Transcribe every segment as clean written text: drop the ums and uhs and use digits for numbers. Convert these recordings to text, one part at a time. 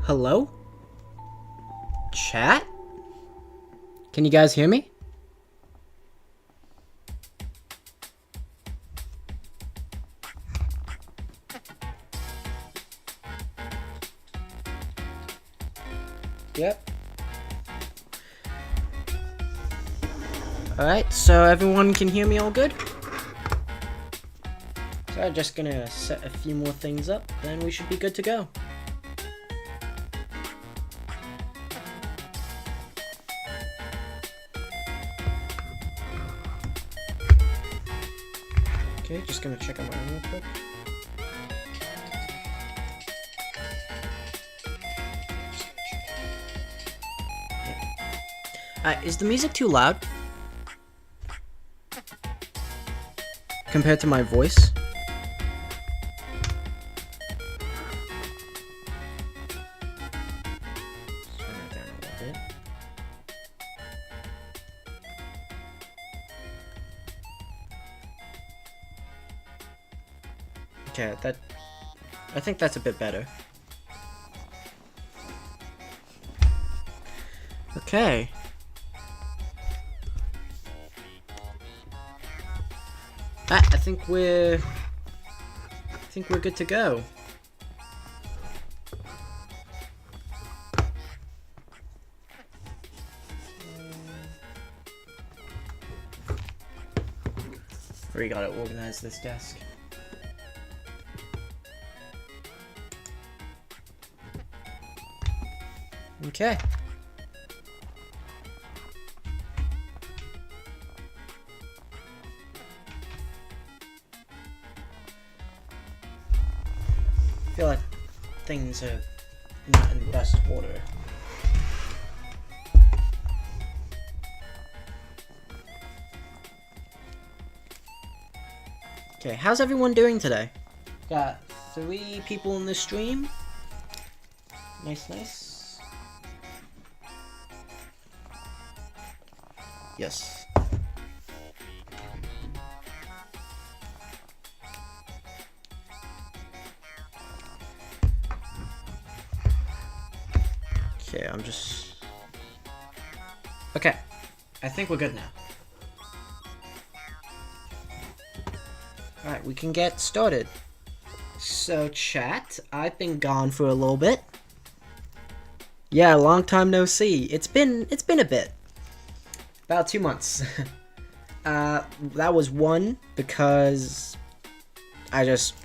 Hello? Chat? Can you guys hear me? Yep. Alright, so everyone can hear me all good? So I'm just gonna set a few more things up, then we should be good to go. Okay, just gonna check on my own real quick. Is the music too loud? Compared to my voice? Turn it down a little bit. Okay, I think that's a bit better. Okay. I think we're good to go. We gotta organize this desk. Okay. I feel like things are not in the best order. Okay, how's everyone doing today? Got 3 people in the stream. Nice, nice. Yes. Okay, I'm just... Okay, I think we're good now. Alright, we can get started. So, chat, I've been gone for a little bit. Yeah, long time no see. It's been a bit. About 2 months. That was one because I just,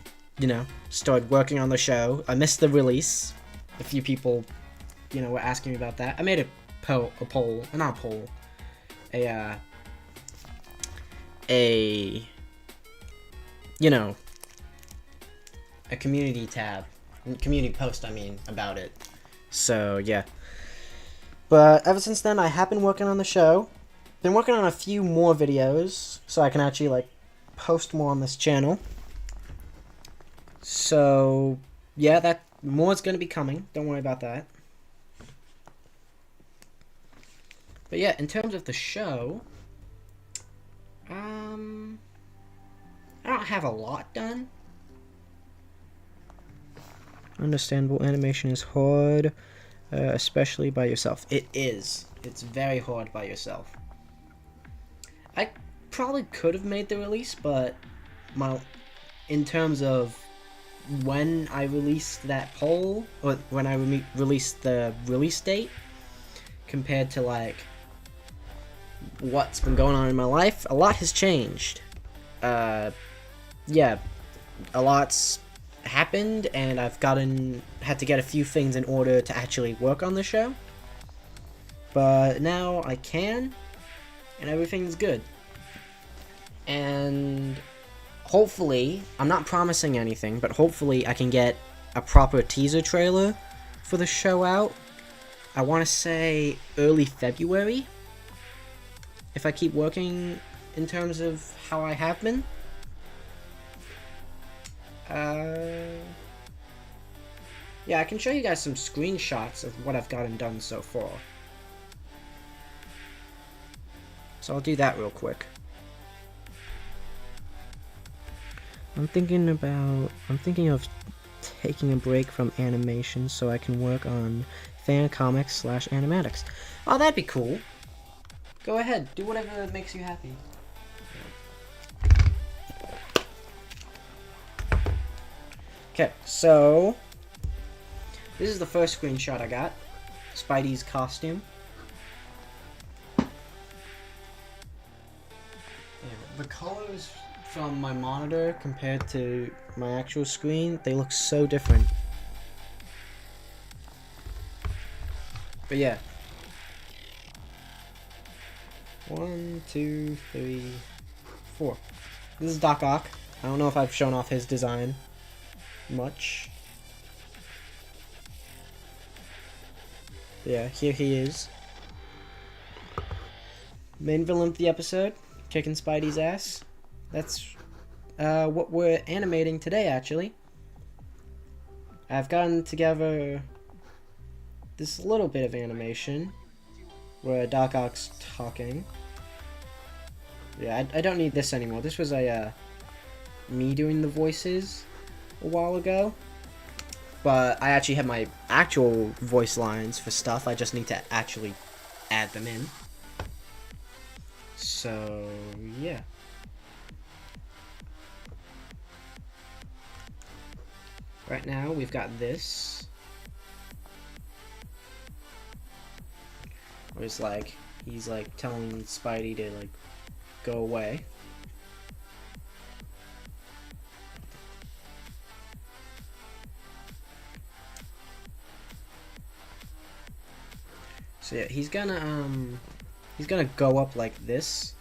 started working on the show. I missed the release. A few people were asking me about that. I made a poll, not a poll, a community tab, community post, I mean, about it. So, yeah. But ever since then, I have been working on the show. Been working on a few more videos, so I can actually, like, post more on this channel. So, yeah, that more is going to be coming. Don't worry about that. But yeah, in terms of the show, I don't have a lot done. Understandable, animation is hard, especially by yourself. It is. It's very hard by yourself. I probably could have made the release, but in terms of when I released that poll, or when I released the release date, compared to like what's been going on in my life, a lot has changed. Yeah, a lot's happened, and I've had to get a few things in order to actually work on the show. But now I can, and everything's good. And hopefully, I'm not promising anything, but hopefully I can get a proper teaser trailer for the show out. I want to say early February, if I keep working in terms of how I have been. Yeah, I can show you guys some screenshots of what I've gotten done so far. So I'll do that real quick. I'm thinking of taking a break from animation so I can work on fan comics / animatics. Oh, that'd be cool. Go ahead, do whatever makes you happy. Okay, so this is the first screenshot I got. Spidey's costume. Yeah, the colors from my monitor compared to my actual screen, they look so different. But yeah. 1, 2, 3, 4. This is Doc Ock. I don't know if I've shown off his design much. Yeah, here he is. Main villain of the episode, kicking Spidey's ass. That's what we're animating today, actually. I've gotten together this little bit of animation where Doc Ock's talking. Yeah, I don't need this anymore. This was me doing the voices a while ago. But I actually have my actual voice lines for stuff. I just need to actually add them in. So, yeah. Right now, we've got this. Where it's like, he's like telling Spidey to like go away. So yeah, he's gonna go up like this.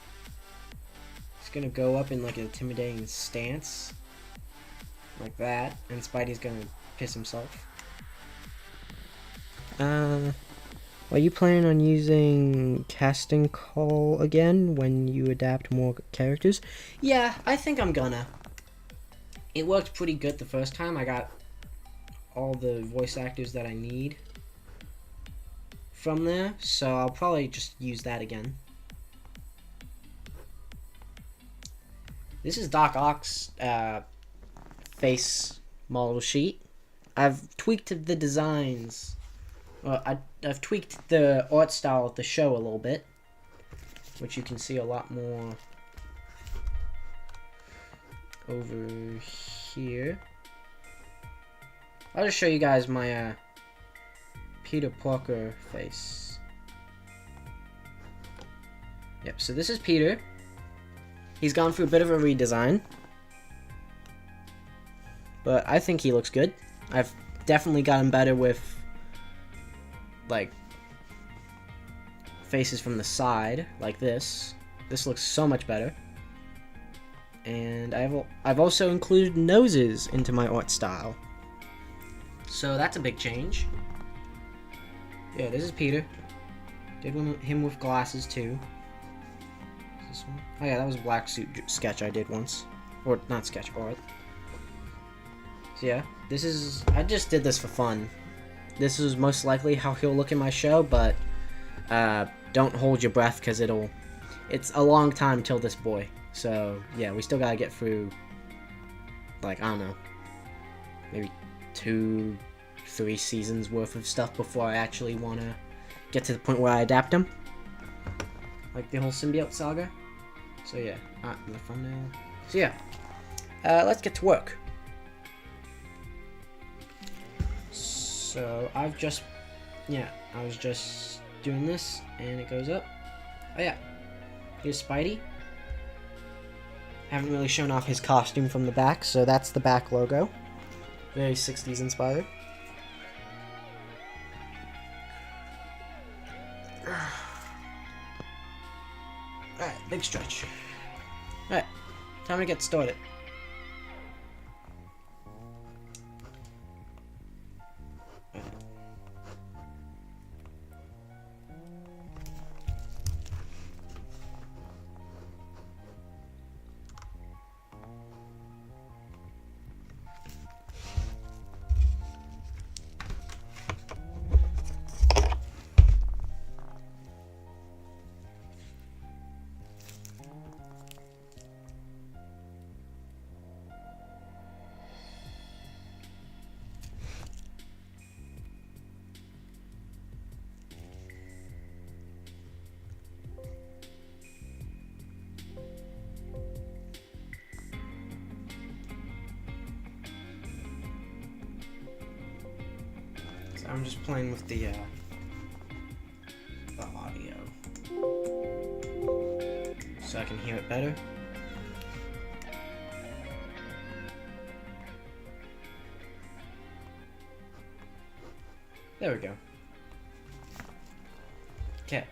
He's gonna go up in like an intimidating stance. Like that, and Spidey's gonna piss himself. Are you planning on using casting call again when you adapt more characters? Yeah, I think I'm gonna. It worked pretty good the first time. I got all the voice actors that I need from there, so I'll probably just use that again. This is Doc Ock's face model sheet. I've tweaked the designs. I've tweaked the art style of the show a little bit, which you can see a lot more over here. I'll just show you guys my Peter Parker face. Yep, so this is Peter. He's gone through a bit of a redesign, but I think he looks good. I've definitely gotten better with like faces from the side like this. This looks so much better. And I've also included noses into my art style. So that's a big change. Yeah, this is Peter. Did him with glasses too. Is this one? Oh yeah, that was a black suit sketch I did once. Or not sketch, art. So yeah, I just did this for fun. This is most likely how he'll look in my show, but don't hold your breath because it's a long time till this boy. So yeah, we still gotta get through, like, I don't know, maybe 2-3 seasons worth of stuff before I actually want to get to the point where I adapt him, like the whole symbiote saga. So yeah, the thumbnail. So yeah, let's get to work. So I was just doing this, and it goes up. Oh yeah, here's Spidey. Haven't really shown off his costume from the back, so that's the back logo. Very 60s inspired. Alright, big stretch. Alright, time to get started. I'm just playing with the audio so I can hear it better. There we go. Okay.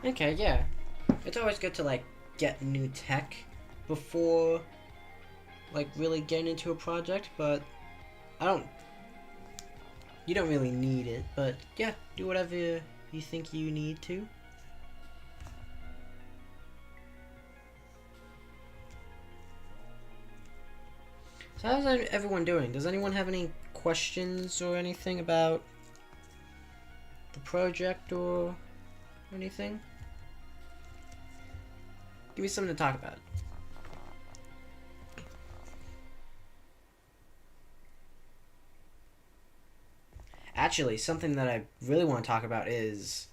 Okay, yeah. It's always good to, like, get new tech before, like, really getting into a project, but you don't really need it, but yeah, do whatever you think you need to. So how's everyone doing? Does anyone have any questions or anything about the project or anything? Give me something to talk about. Actually, something that I really want to talk about is,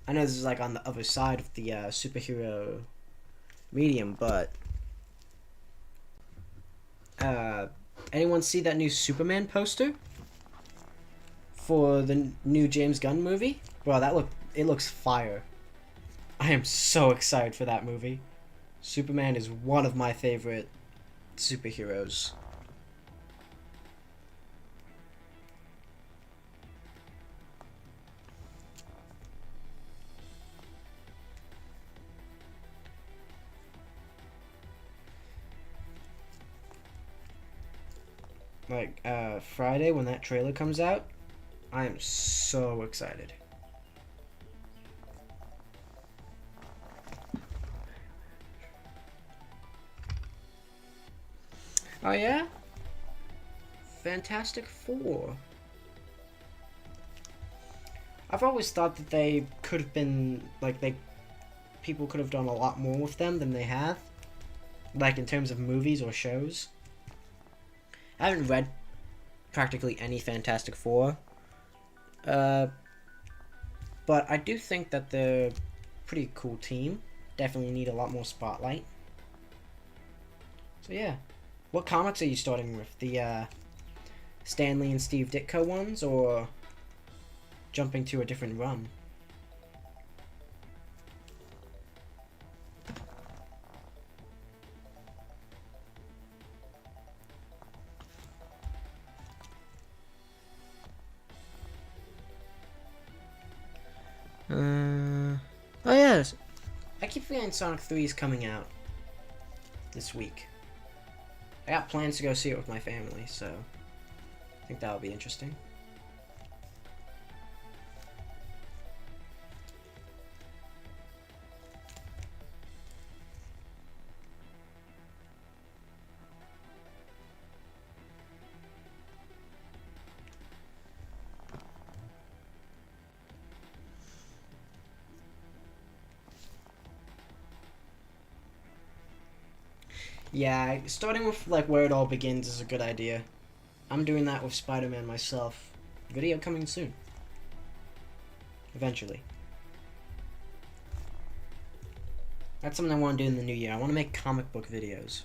I know this is like on the other side of the superhero medium, but anyone see that new Superman poster for the new James Gunn movie? Bro, it looks fire. I am so excited for that movie. Superman is one of my favorite superheroes. Like, Friday when that trailer comes out, I am so excited. Oh yeah? Fantastic Four. I've always thought that they could have been, like, people could have done a lot more with them than they have. Like, in terms of movies or shows. I haven't read practically any Fantastic Four. But I do think that they're a pretty cool team. Definitely need a lot more spotlight. So yeah. What comics are you starting with? The Stanley and Steve Ditko ones, or jumping to a different run? Oh yes. I keep feeling Sonic 3 is coming out this week. I got plans to go see it with my family, so I think that'll be interesting. Yeah, starting with like where it all begins is a good idea. I'm doing that with Spider-Man myself. Video coming soon. Eventually. That's something I want to do in the new year. I want to make comic book videos.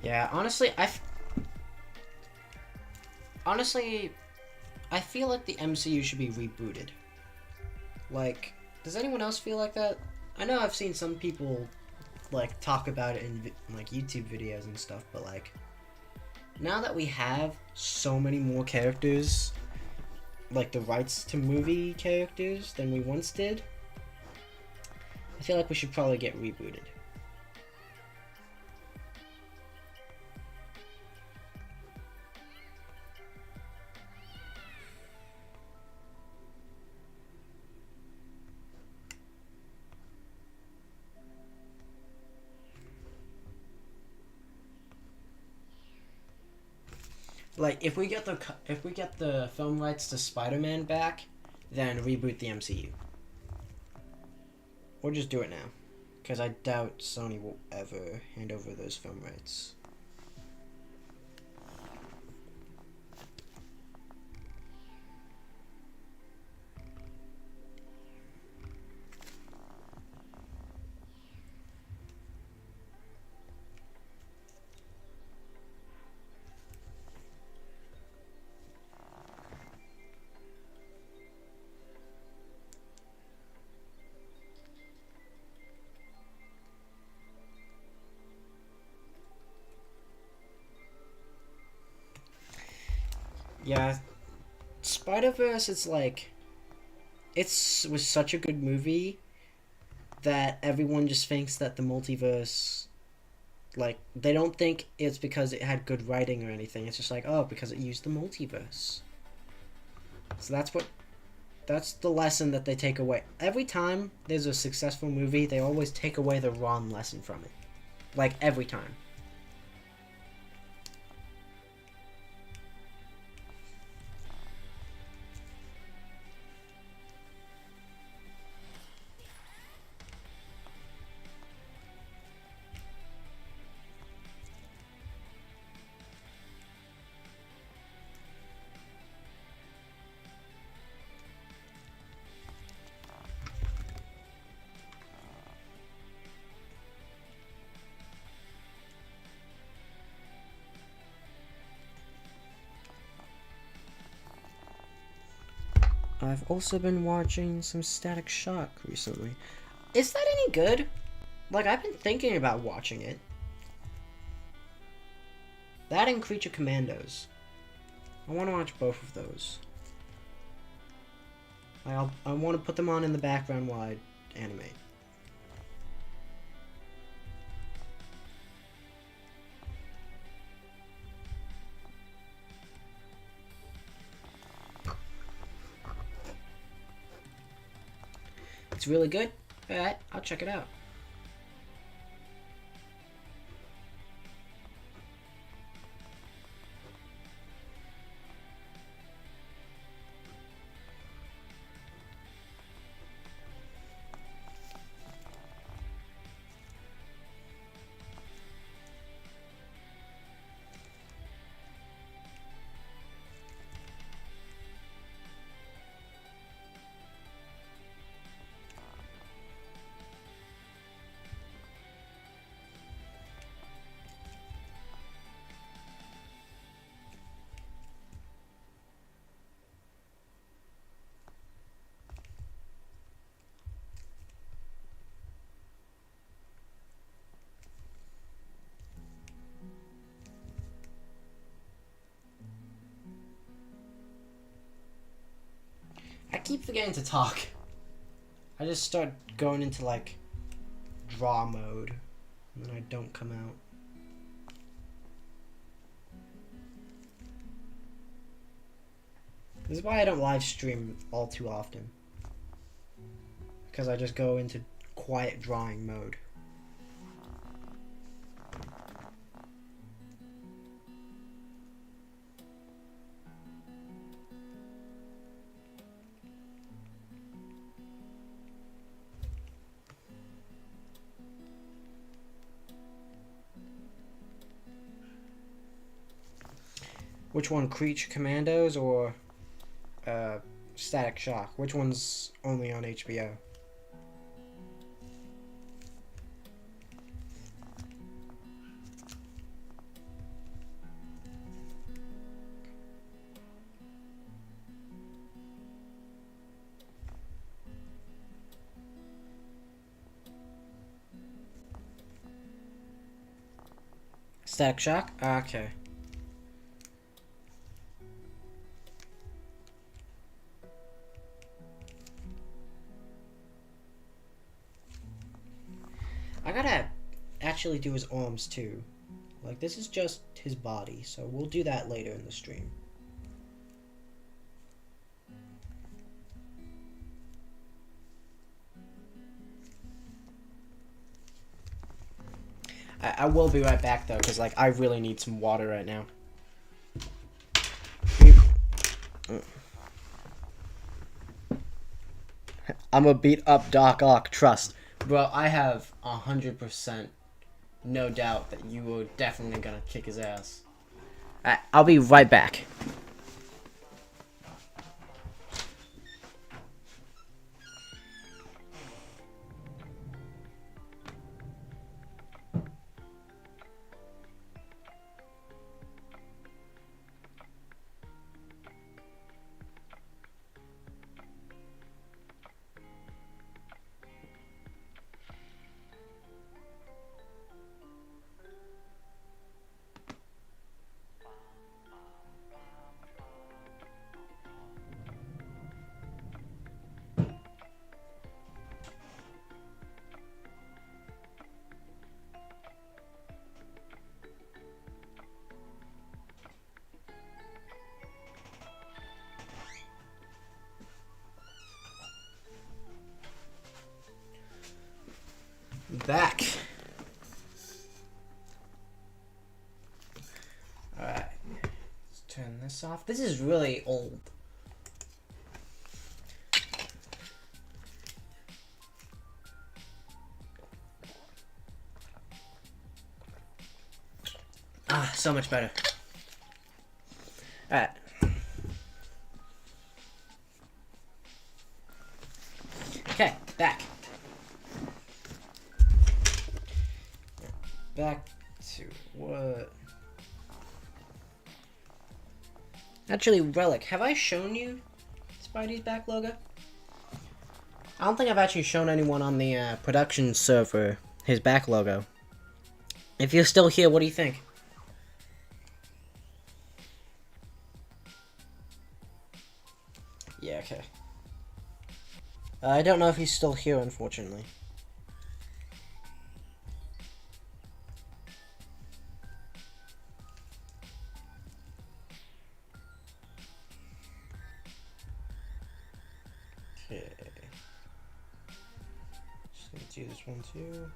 Yeah, honestly, I feel like the MCU should be rebooted. Like, does anyone else feel like that? I know I've seen some people like talk about it in like YouTube videos and stuff, but like now that we have so many more characters, like the rights to movie characters than we once did, I feel like we should probably get rebooted. Like if we get the film rights to Spider-Man back, then reboot the MCU. Or just do it now, because I doubt Sony will ever hand over those film rights. Yeah, Spider-Verse is like was such a good movie that everyone just thinks that the multiverse, like, they don't think it's because it had good writing or anything. It's just like, oh, because it used the multiverse. So that's the lesson that they take away. Every time there's a successful movie, they always take away the wrong lesson from it. Like, every time. I've also been watching some Static Shock recently. Is that any good? Like, I've been thinking about watching it. That and Creature Commandos. I want to watch both of those. I want to put them on in the background while I animate. It's really good. Alright, I'll check it out. I keep forgetting to talk. I just start going into like draw mode and then I don't come out. This is why I don't live stream all too often. Because I just go into quiet drawing mode. Which one, Creature Commandos or Static Shock? Which one's only on HBO? Static Shock? Okay. I gotta actually do his arms too. Like, this is just his body, so we'll do that later in the stream. I will be right back though, because like I really need some water right now. I'm a beat up Doc Ock, trust. Bro, I have 100% no doubt that you were definitely gonna kick his ass. I'll be right back. Back. Alright. Let's turn this off. This is really old. Ah, so much better. Alright. Okay, back. Back to what? Actually, Relic, have I shown you this Spidey's back logo? I don't think I've actually shown anyone on the production server his back logo. If you're still here, what do you think? Yeah, okay. I don't know if he's still here, unfortunately. Okay. Just gonna do this one too.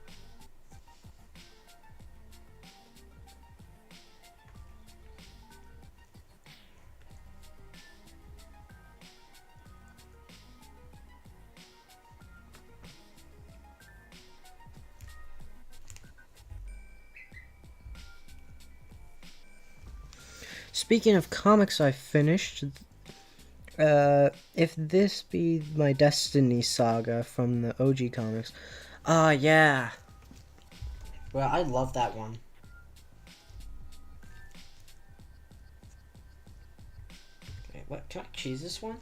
Speaking of comics I finished, if this be my Destiny saga from the OG comics, yeah. Well, I love that one. Okay, what, can I cheese this one?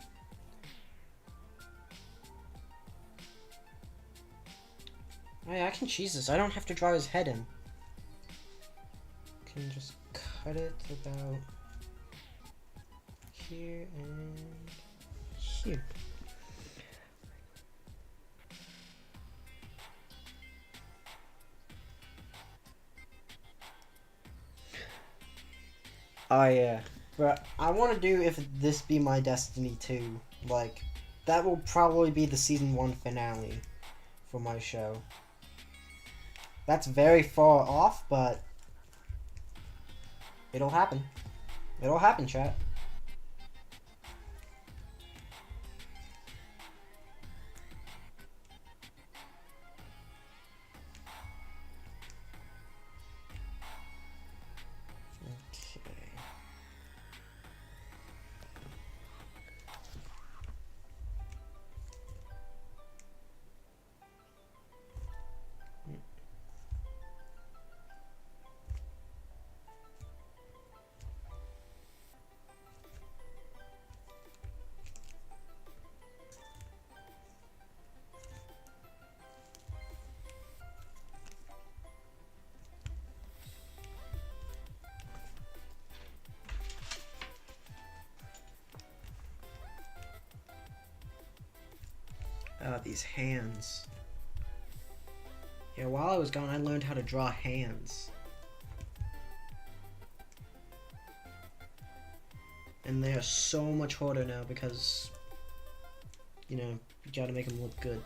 Oh yeah, I can cheese this. I don't have to draw his head in. Can just cut it about here and here. Oh yeah, but I want to do If This Be My Destiny 2. Like, that will probably be the season 1 finale for my show. That's very far off, but it'll happen. It'll happen, chat. These hands. Yeah, while I was gone, I learned how to draw hands. And they are so much harder now because, you know, you gotta make them look good.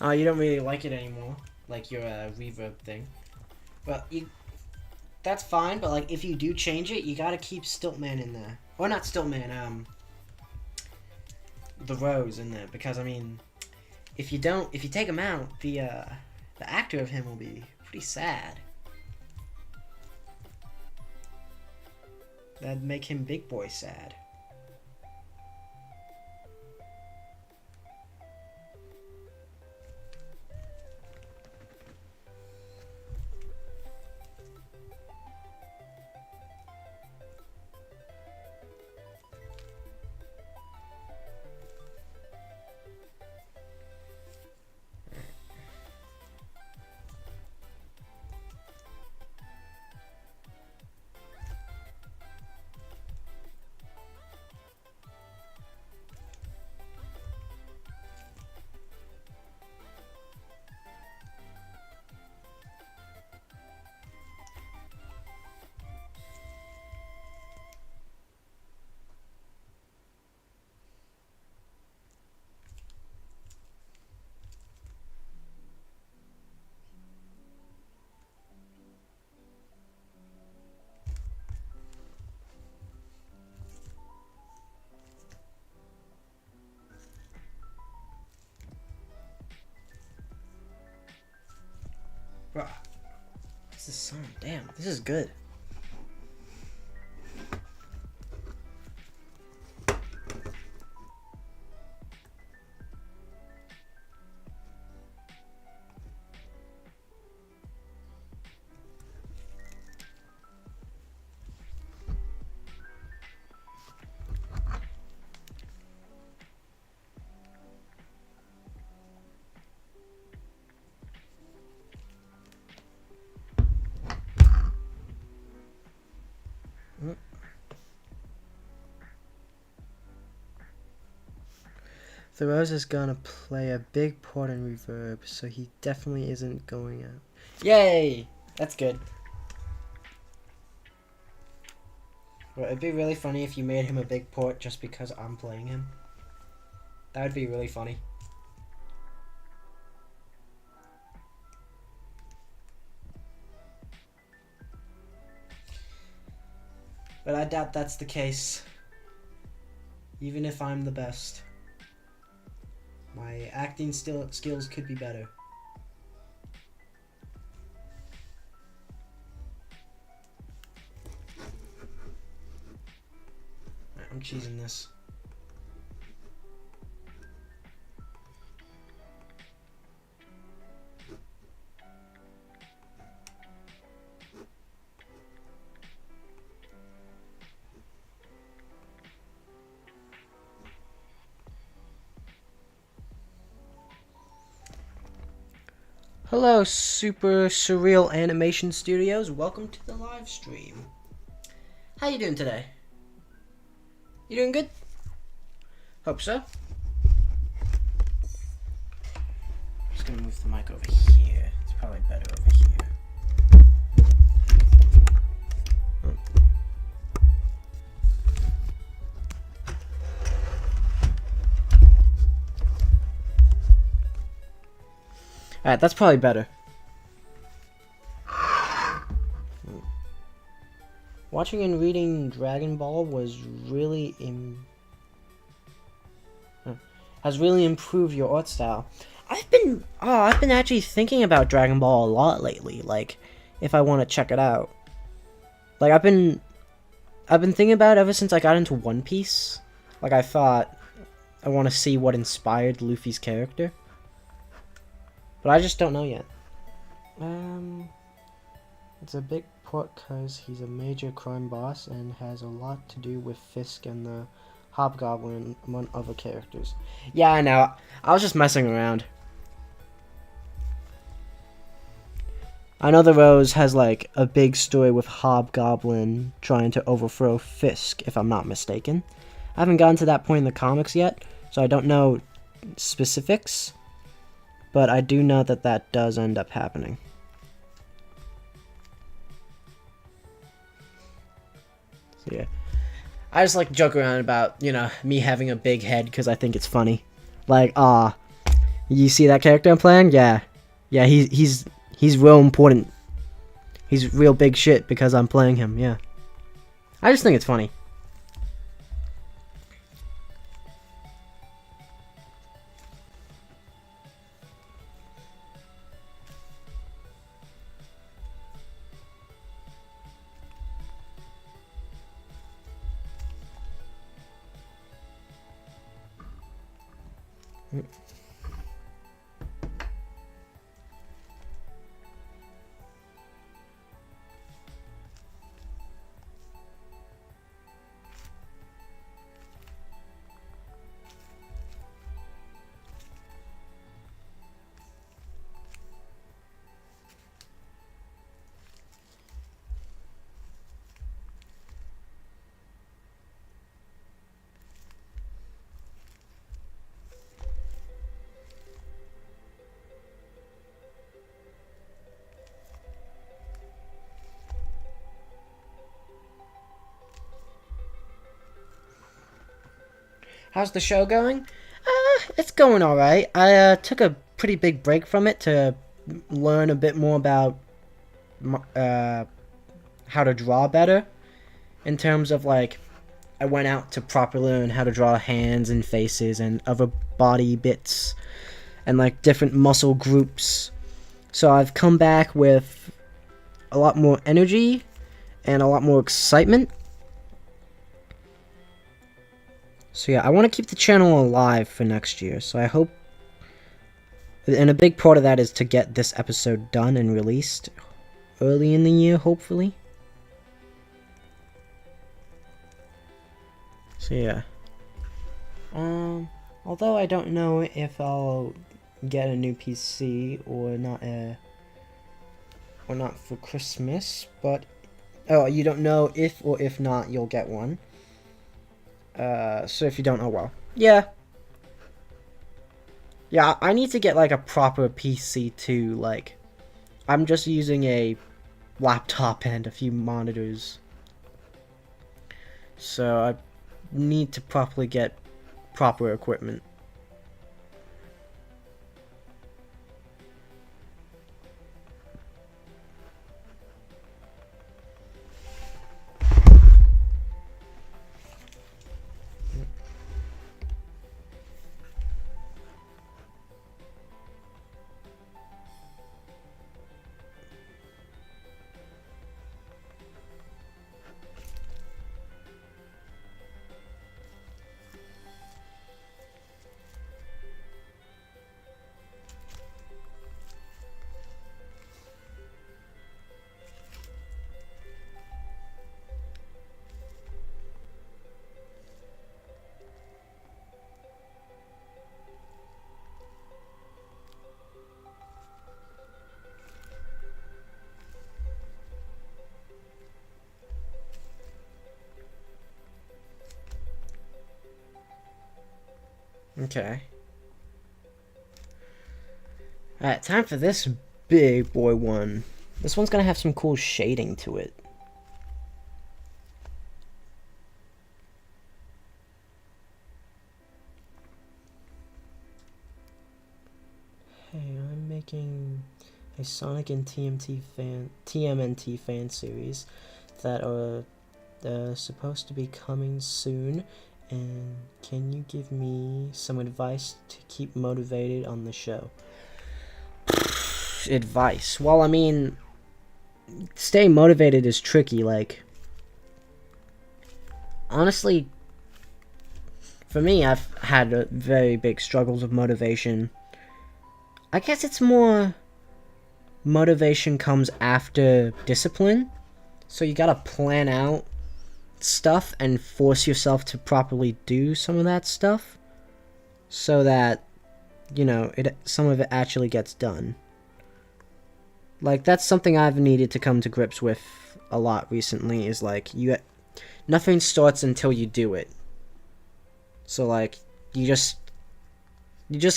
Oh, you don't really like it anymore, like your reverb thing. But that's fine, but like if you do change it, you gotta keep Stiltman in there. Or not Stiltman, the Rose in there, because I mean, if you take him out, the actor of him will be pretty sad. That'd make him big boy sad. sun. Damn, this is good. The Rose is gonna play a big part in reverb, so he definitely isn't going out. Yay! That's good. Well, it'd be really funny if you made him a big port just because I'm playing him. That would be really funny. But I doubt that's the case. Even if I'm the best. My acting skills could be better. Right, I'm cheesing this. Hello, Super Surreal Animation Studios. Welcome to the live stream. How you doing today? You doing good? Hope so. I'm just gonna move the mic over here. It's probably better over here. Alright, that's probably better. Watching and reading Dragon Ball was really has really improved your art style. I've been actually thinking about Dragon Ball a lot lately, like if I want to check it out. Like I've been thinking about it ever since I got into One Piece. Like I thought I want to see what inspired Luffy's character. But I just don't know yet. It's a big plot because he's a major crime boss and has a lot to do with Fisk and the Hobgoblin, among other characters. Yeah, I know. I was just messing around. I know the Rose has like a big story with Hobgoblin trying to overthrow Fisk, if I'm not mistaken. I haven't gotten to that point in the comics yet, so I don't know specifics. But I do know that that does end up happening. So yeah. I just like to joke around about, you know, me having a big head because I think it's funny. Like, you see that character I'm playing? Yeah. Yeah, he's real important. He's real big shit because I'm playing him, yeah. I just think it's funny. How's the show going? It's going alright. I took a pretty big break from it to learn a bit more about how to draw better. In terms of, like, I went out to properly learn how to draw hands and faces and other body bits and, like, different muscle groups. So I've come back with a lot more energy and a lot more excitement. So yeah, I want to keep the channel alive for next year, so I hope, and a big part of that is to get this episode done and released early in the year, hopefully. So yeah. Although I don't know if I'll get a new PC or not for Christmas, but oh, you don't know if or if not you'll get one. So if you don't know, well, yeah, I need to get like a proper PC too. Like, I'm just using a laptop and a few monitors, so I need to properly get proper equipment. Okay. Alright, time for this big boy one. This one's gonna have some cool shading to it. Hey, I'm making a Sonic and TMNT fan series that are supposed to be coming soon, and can you give me some advice to keep motivated on the show? Advice? Well, I mean, staying motivated is tricky. Like, honestly, for me, I've had very big struggles of motivation. I guess it's more motivation comes after discipline. So you gotta plan out stuff and force yourself to properly do some of that stuff so that, you know, some of it actually gets done. Like, that's something I've needed to come to grips with a lot recently, is like, nothing starts until you do it. So like, you just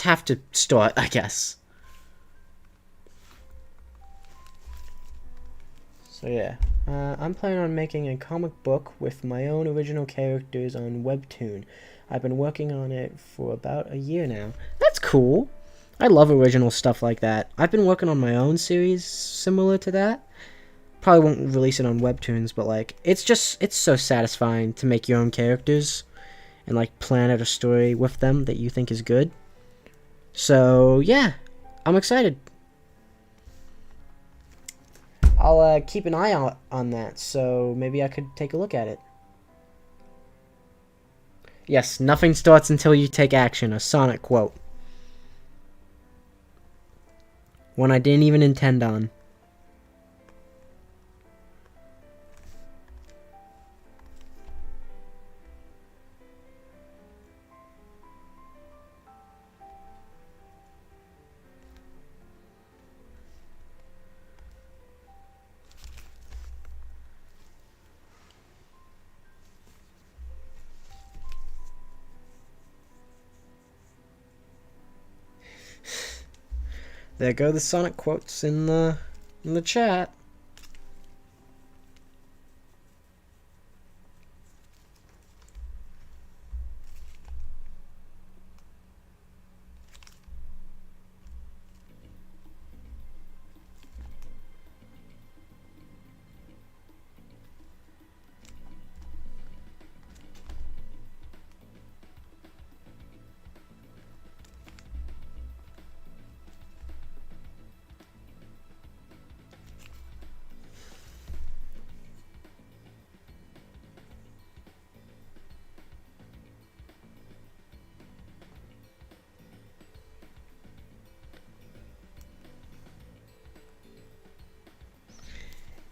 have to start, I guess. So yeah, I'm planning on making a comic book with my own original characters on Webtoon. I've been working on it for about a year now. That's cool. I love original stuff like that. I've been working on my own series similar to that. Probably won't release it on Webtoons, but like, it's so satisfying to make your own characters and like plan out a story with them that you think is good. So yeah, I'm excited. I'll keep an eye out on that, so maybe I could take a look at it. Yes, nothing starts until you take action, a Sonic quote. One I didn't even intend on. There go the Sonic quotes in the chat.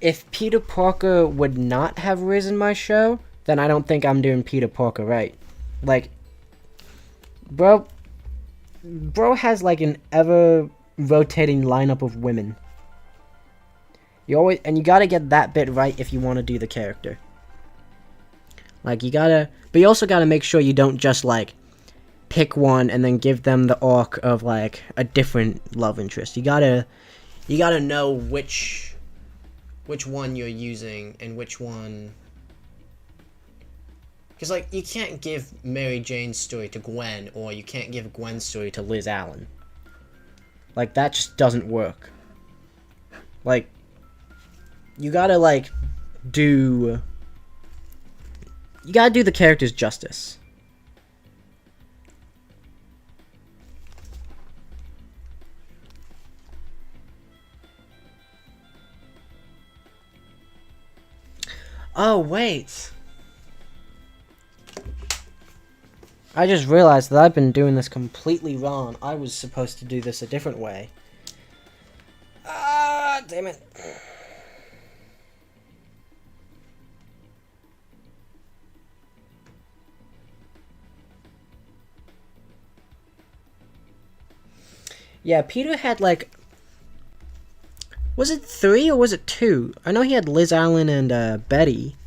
if Peter Parker would not have risen my show, then I don't think I'm doing Peter Parker right. Like, bro has like an ever rotating lineup of women. You gotta get that bit right if you want to do the character. Like, but you also gotta make sure you don't just like pick one and then give them the arc of like a different love interest. You gotta know which one you're using and which one. Because, like, you can't give Mary Jane's story to Gwen, or you can't give Gwen's story to Liz Allen. Like, that just doesn't work. Like, you gotta, like, you gotta do the characters justice. Oh, wait. I just realized that I've been doing this completely wrong. I was supposed to do this a different way. Ah, damn it. Yeah, Peter had like... Was it 3 or was it 2? I know he had Liz Allen and Betty.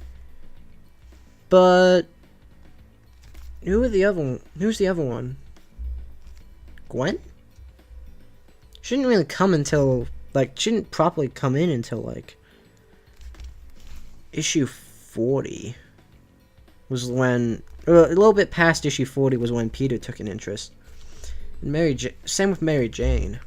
But... Who's the other one? Gwen? She didn't really come until... Like, she didn't properly come in until, like... issue 40. Was when... a little bit past issue 40 was when Peter took an interest. And same with Mary Jane.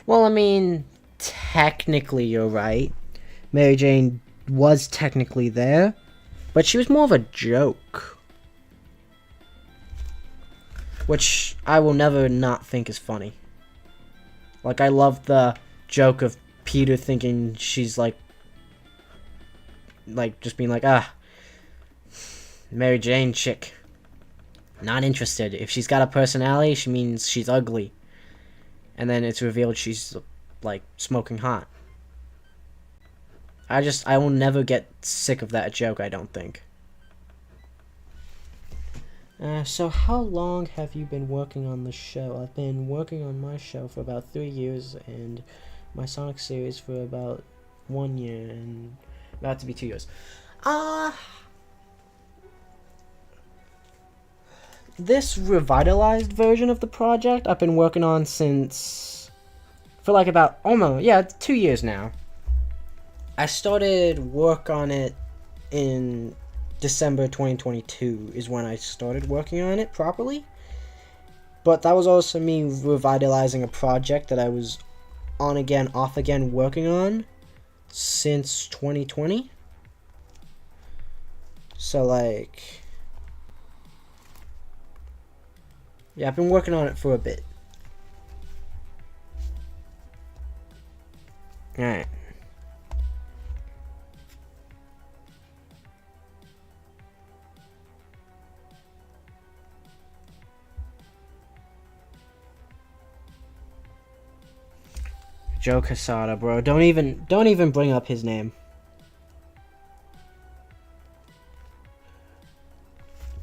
Well, I mean, technically you're right. Mary Jane was technically there, but she was more of a joke. Which I will never not think is funny. Like, I love the joke of Peter thinking she's like just being like, Mary Jane chick. Not interested. If she's got a personality, she means she's ugly. And then it's revealed she's, like, smoking hot. I will never get sick of that joke, I don't think. So how long have you been working on the show? I've been working on my show for about 3 years, and my Sonic series for about 1 year, and about to be 2 years. This revitalized version of the project I've been working on for like about almost 2 years now. I started work on it in December 2022 is when I started working on it properly. But that was also me revitalizing a project that I was on again, off again working on since 2020. So like... yeah, I've been working on it for a bit. Alright. Joe Quesada, bro. Don't even bring up his name.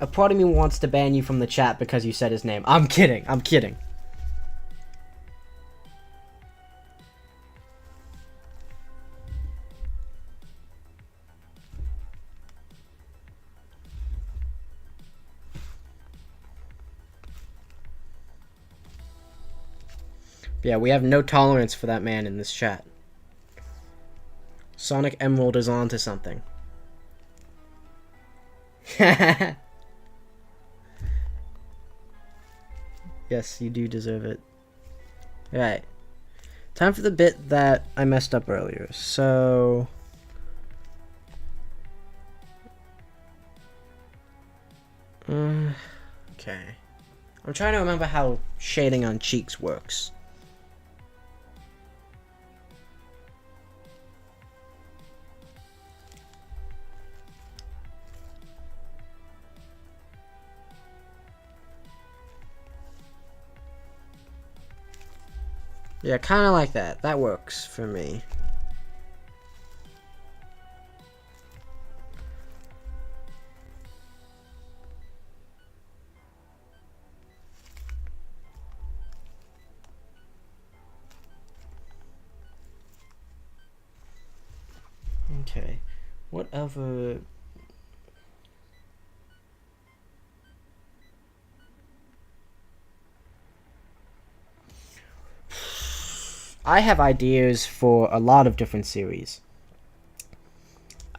A part of me wants to ban you from the chat because you said his name. I'm kidding. I'm kidding. Yeah, we have no tolerance for that man in this chat. Sonic Emerald is on to something. Yes, you do deserve it. Alright. Time for the bit that I messed up earlier. So... okay. I'm trying to remember how shading on cheeks works. Yeah, kind of like that. That works for me. Okay. Whatever... I have ideas for a lot of different series.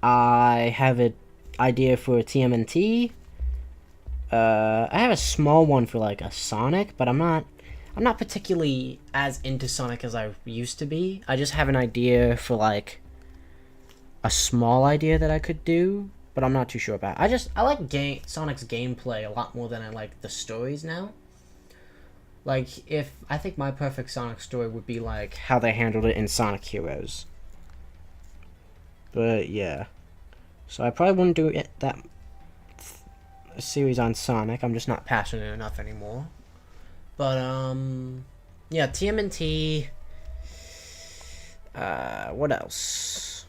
I have an idea for TMNT. I have a small one for like a Sonic, but I'm not particularly as into Sonic as I used to be. I just have an idea for like a small idea that I could do, but I'm not too sure about. I like Sonic's gameplay a lot more than I like the stories now. Like, I think my perfect Sonic story would be like how they handled it in Sonic Heroes. But yeah, so I probably wouldn't do it that a series on Sonic. I'm just not passionate enough anymore. But yeah, TMNT. What else?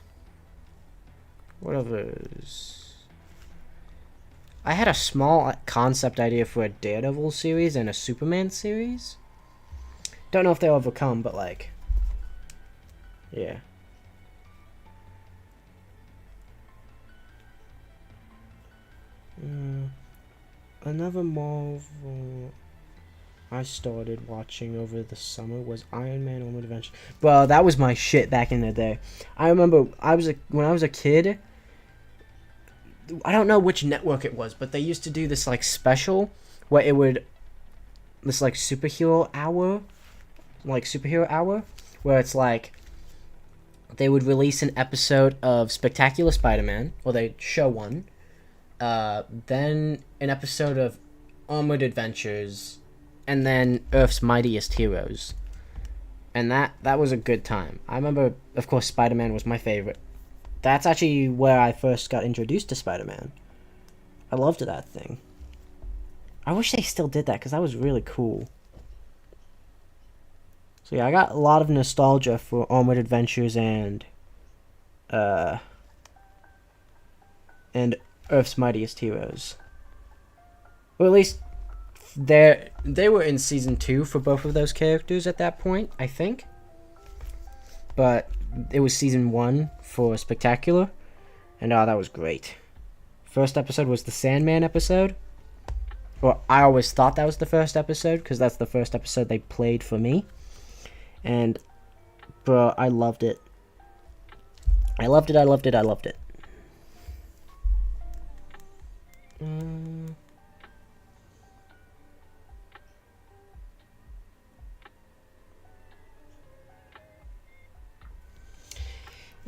What others? I had a small concept idea for a Daredevil series and a Superman series. Don't know if they'll ever come, but like, yeah. Another Marvel I started watching over the summer was Iron Man Home Adventure. Bro, that was my shit back in the day. I remember when I was a kid. I don't know which network it was, but they used to do this like special where it would this like superhero hour, where it's like they would release an episode of Spectacular Spider-Man, or they'd show one, then an episode of Armored Adventures, and then Earth's Mightiest Heroes. And that was a good time. I remember, of course, Spider-Man was my favorite. That's actually where I first got introduced to Spider-Man. I loved that thing. I wish they still did that, because that was really cool. So yeah, I got a lot of nostalgia for Armored Adventures and Earth's Mightiest Heroes. Or at least they were in season 2 for both of those characters at that point, I think. But it was season 1 for Spectacular, and that was great. First episode was the Sandman episode. Or I always thought that was the first episode, because that's the first episode they played for me. And, bro, I loved it. I loved it.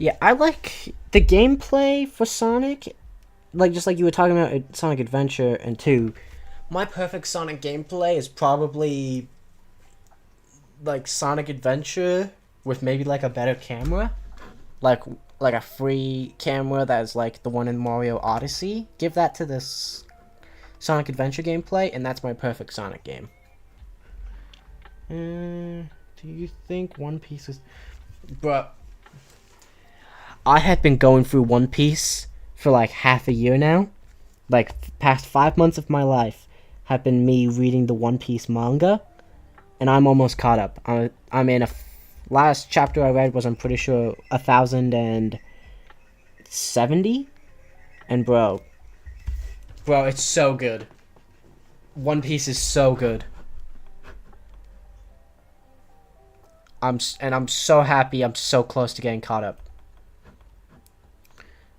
Yeah, I like the gameplay for Sonic, like just like you were talking about Sonic Adventure and 2. My perfect Sonic gameplay is probably like Sonic Adventure with maybe like a better camera, like a free camera that's like the one in Mario Odyssey. Give that to this Sonic Adventure gameplay, and that's my perfect Sonic game. Do you think One Piece is... Bruh, I have been going through One Piece for like half a year now. Like, past 5 months of my life have been me reading the One Piece manga, and I'm almost caught up. I'm in last chapter I read was, I'm pretty sure, 1070, and bro, it's so good. One Piece is so good. I'm so happy. I'm so close to getting caught up.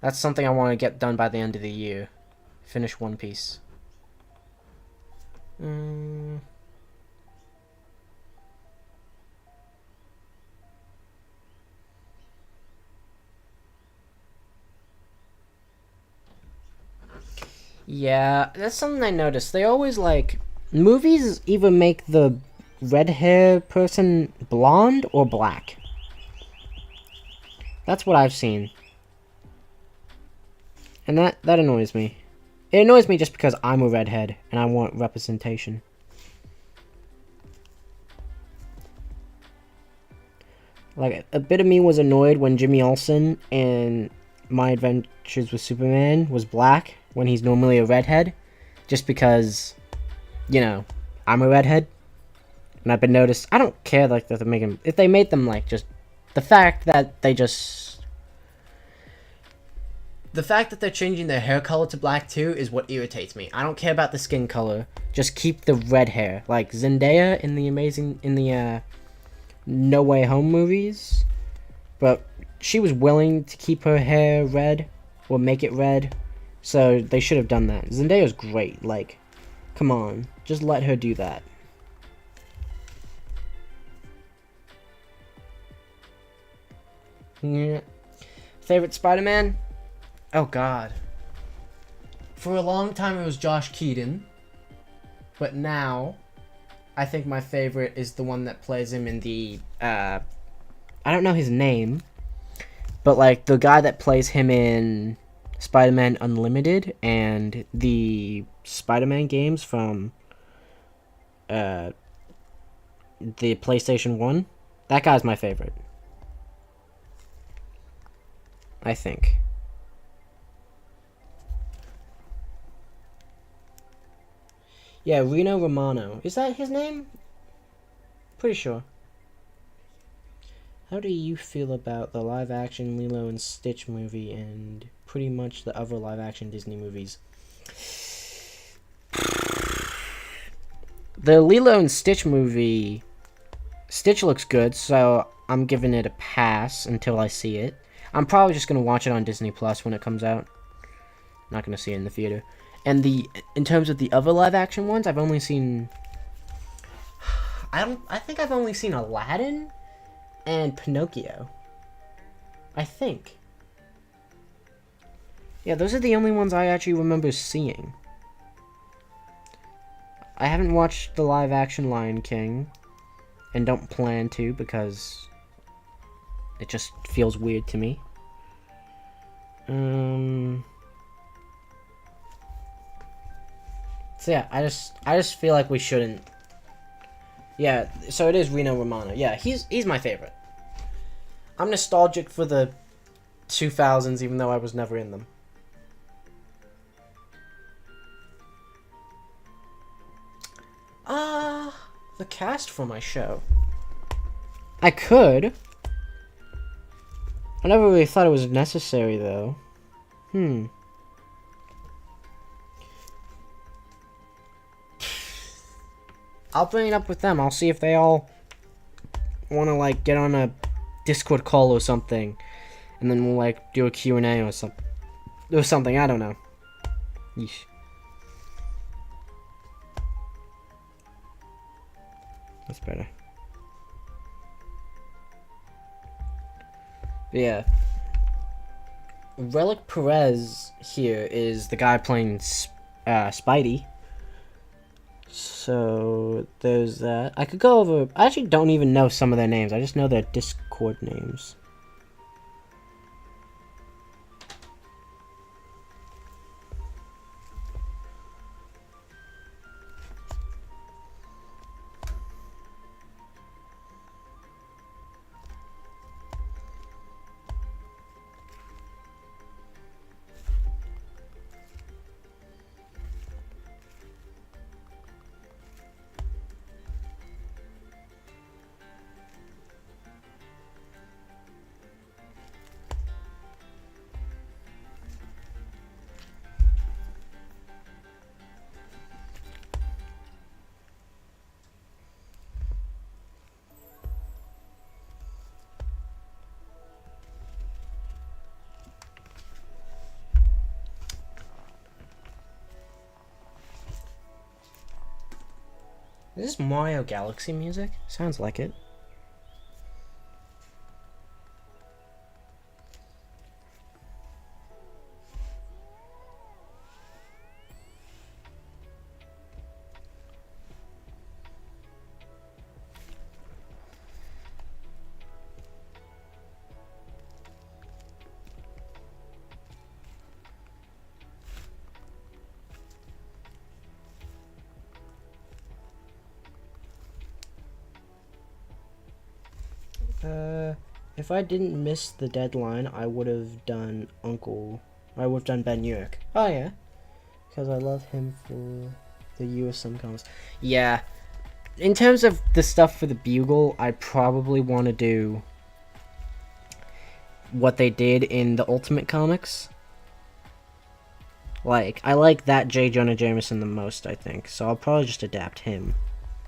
That's something I want to get done by the end of the year. finish One Piece. Yeah, that's something I noticed. They always like movies either make the red hair person blonde or black. That's what I've seen. And that annoys me. It annoys me just because I'm a redhead and I want representation. Like, a bit of me was annoyed when Jimmy Olsen in My Adventures with Superman was black when he's normally a redhead. Just because, you know, I'm a redhead. And I've been noticed. I don't care like that they're making. If they made them like just the fact that they just. The fact that they're changing their hair color to black too is what irritates me. I don't care about the skin color. Just keep the red hair. Like Zendaya in the No Way Home movies. But she was willing to keep her hair red or make it red. So they should have done that. Zendaya's great. Like, come on. Just let her do that. Yeah. Favorite Spider-Man? Oh god. For a long time it was Josh Keaton. But now I think my favorite is the one that plays him in the I don't know his name. But like the guy that plays him in Spider-Man Unlimited and the Spider-Man games from the PlayStation 1. That guy's my favorite. I think. Yeah, Reno Romano. Is that his name? Pretty sure. How do you feel about the live-action Lilo and Stitch movie and pretty much the other live-action Disney movies? The Lilo and Stitch movie... Stitch looks good, so I'm giving it a pass until I see it. I'm probably just going to watch it on Disney Plus when it comes out. Not going to see it in the theater. And in terms of the other live-action ones, I've only seen... I think I've only seen Aladdin and Pinocchio. I think. Yeah, those are the only ones I actually remember seeing. I haven't watched the live-action Lion King. And don't plan to because it just feels weird to me. So yeah, I just feel like we shouldn't. Yeah, so it is Reno Romano. Yeah, he's my favorite. I'm nostalgic for the 2000s, even though I was never in them. The cast for my show. I could. I never really thought it was necessary, though. I'll bring it up with them. I'll see if they all want to, like, get on a Discord call or something. And then we'll, like, do a Q&A or something. Or something, I don't know. Yeesh. That's better. But yeah. Relic Perez here is the guy playing Spidey. So there's that. I could go over... I actually don't even know some of their names. I just know their Discord names. Is this Mario Galaxy music? Sounds like it. If I didn't miss the deadline, I would have done I would have done Ben Urich. Oh yeah, because I love him for the USM comics. Yeah, in terms of the stuff for the Bugle, I probably want to do what they did in the Ultimate Comics. Like, I like that J. Jonah Jameson the most, I think, so I'll probably just adapt him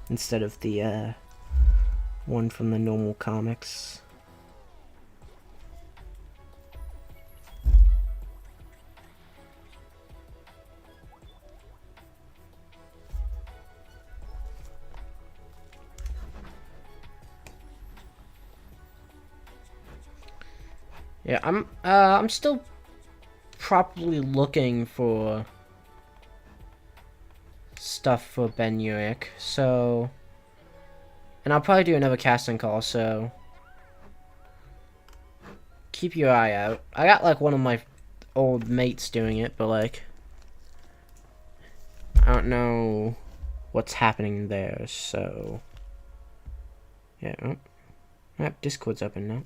instead of the one from the normal comics. Yeah, I'm still probably looking for stuff for Ben Urich, so, and I'll probably do another casting call, so keep your eye out. I got like one of my old mates doing it, but like I don't know what's happening there, so yeah. Oh, yep, Discord's open now.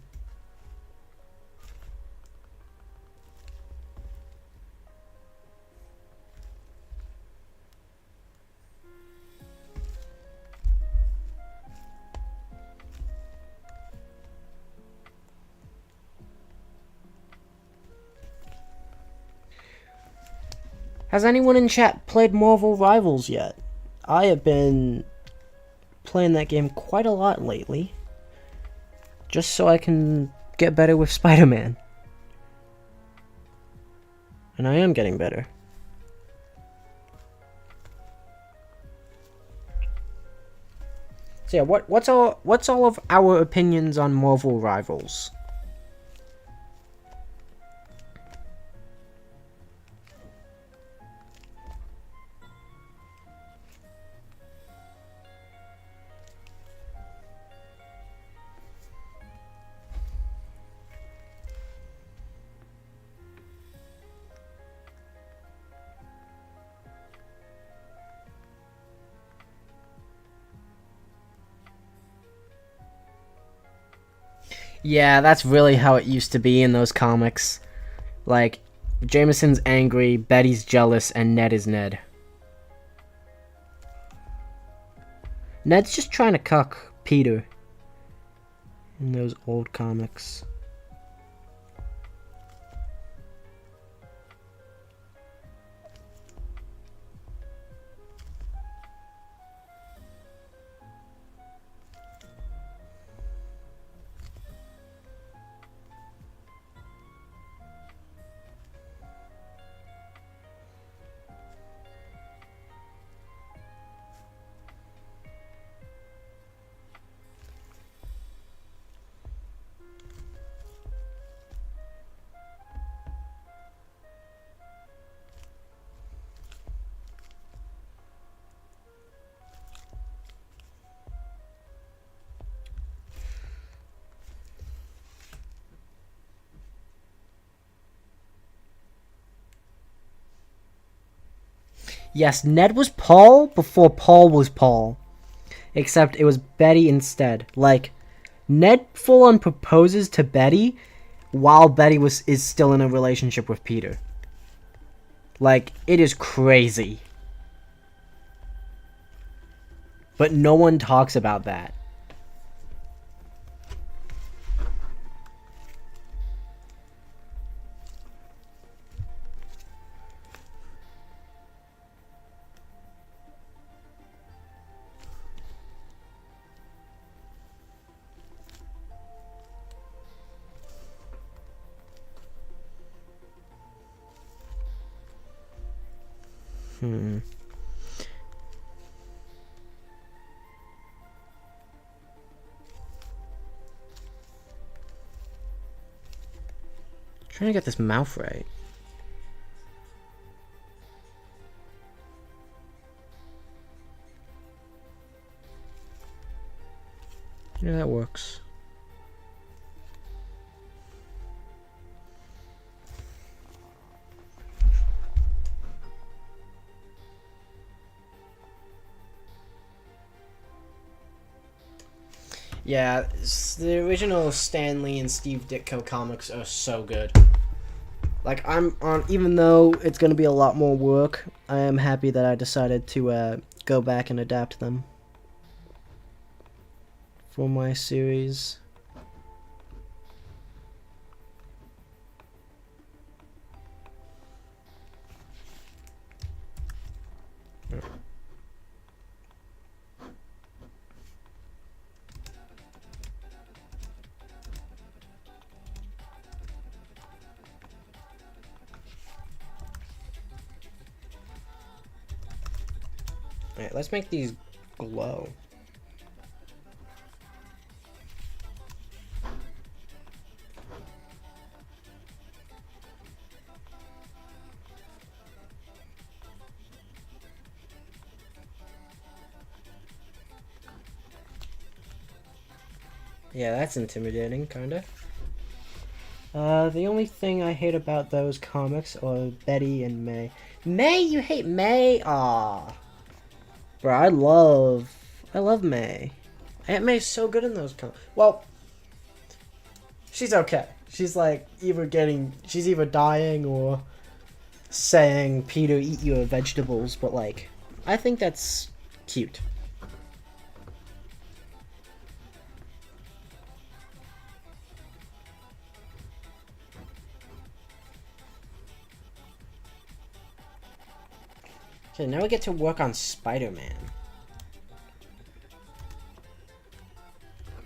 Has anyone in chat played Marvel Rivals yet? I have been playing that game quite a lot lately, just so I can get better with Spider-Man. And I am getting better. So yeah, what's all of our opinions on Marvel Rivals? Yeah, that's really how it used to be in those comics. Like, Jameson's angry, Betty's jealous, and Ned is Ned. Ned's just trying to cuck Peter in those old comics. Yes, Ned was Paul before Paul was Paul. Except it was Betty instead. Like, Ned full on proposes to Betty while Betty is still in a relationship with Peter. Like, it is crazy. But no one talks about that. Trying to get this mouth right. Yeah, that works. Yeah, the original Stan Lee and Steve Ditko comics are so good. Like, I'm on, even though it's going to be a lot more work, I am happy that I decided to go back and adapt them for my series. Alright, let's make these glow. Yeah, that's intimidating, kinda. The only thing I hate about those comics are Betty and May. May? You hate May? Aw. Bro, I love May. Aunt May's so good in those comics. Well, she's okay. She's like she's either dying or saying, Peter, eat your vegetables, but like, I think that's cute. Okay, now we get to work on Spider-Man.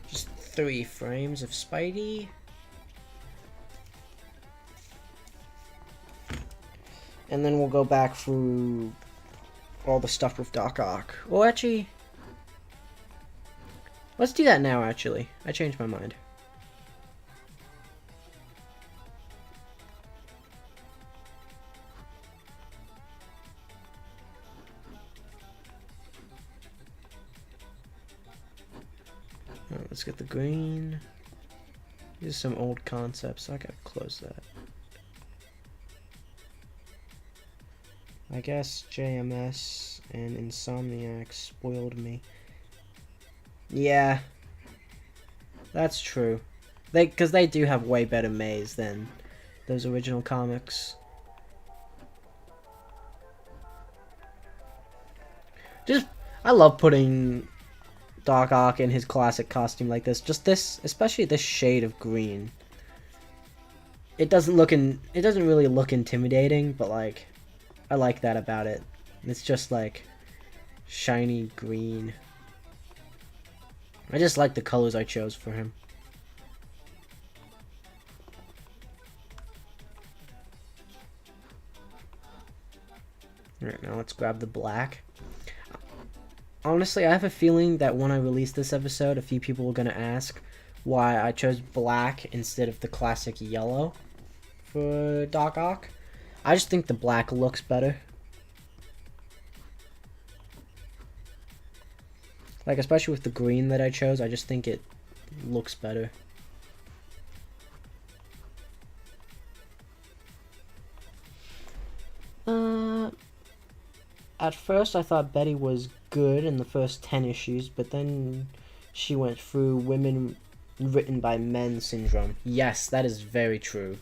Just 3 frames of Spidey. And then we'll go back through all the stuff with Doc Ock. Well, actually, let's do that now, actually. I changed my mind. Alright, let's get the green. These are some old concepts, so I gotta close that. I guess JMS and Insomniac spoiled me. Yeah, that's true. Because they do have way better Maze than those original comics. I love putting Doc Ock in his classic costume like this. Just this, especially this shade of green. It doesn't really look intimidating, but like, I like that about it. It's just like shiny green. I just like the colors I chose for him. Alright, now let's grab the black. Honestly, I have a feeling that when I release this episode, a few people are going to ask why I chose black instead of the classic yellow for Doc Ock. I just think the black looks better. Like, especially with the green that I chose, I just think it looks better. At first I thought Betty was good in the first 10 issues, but then she went through women written by men syndrome. Yes, that is very true.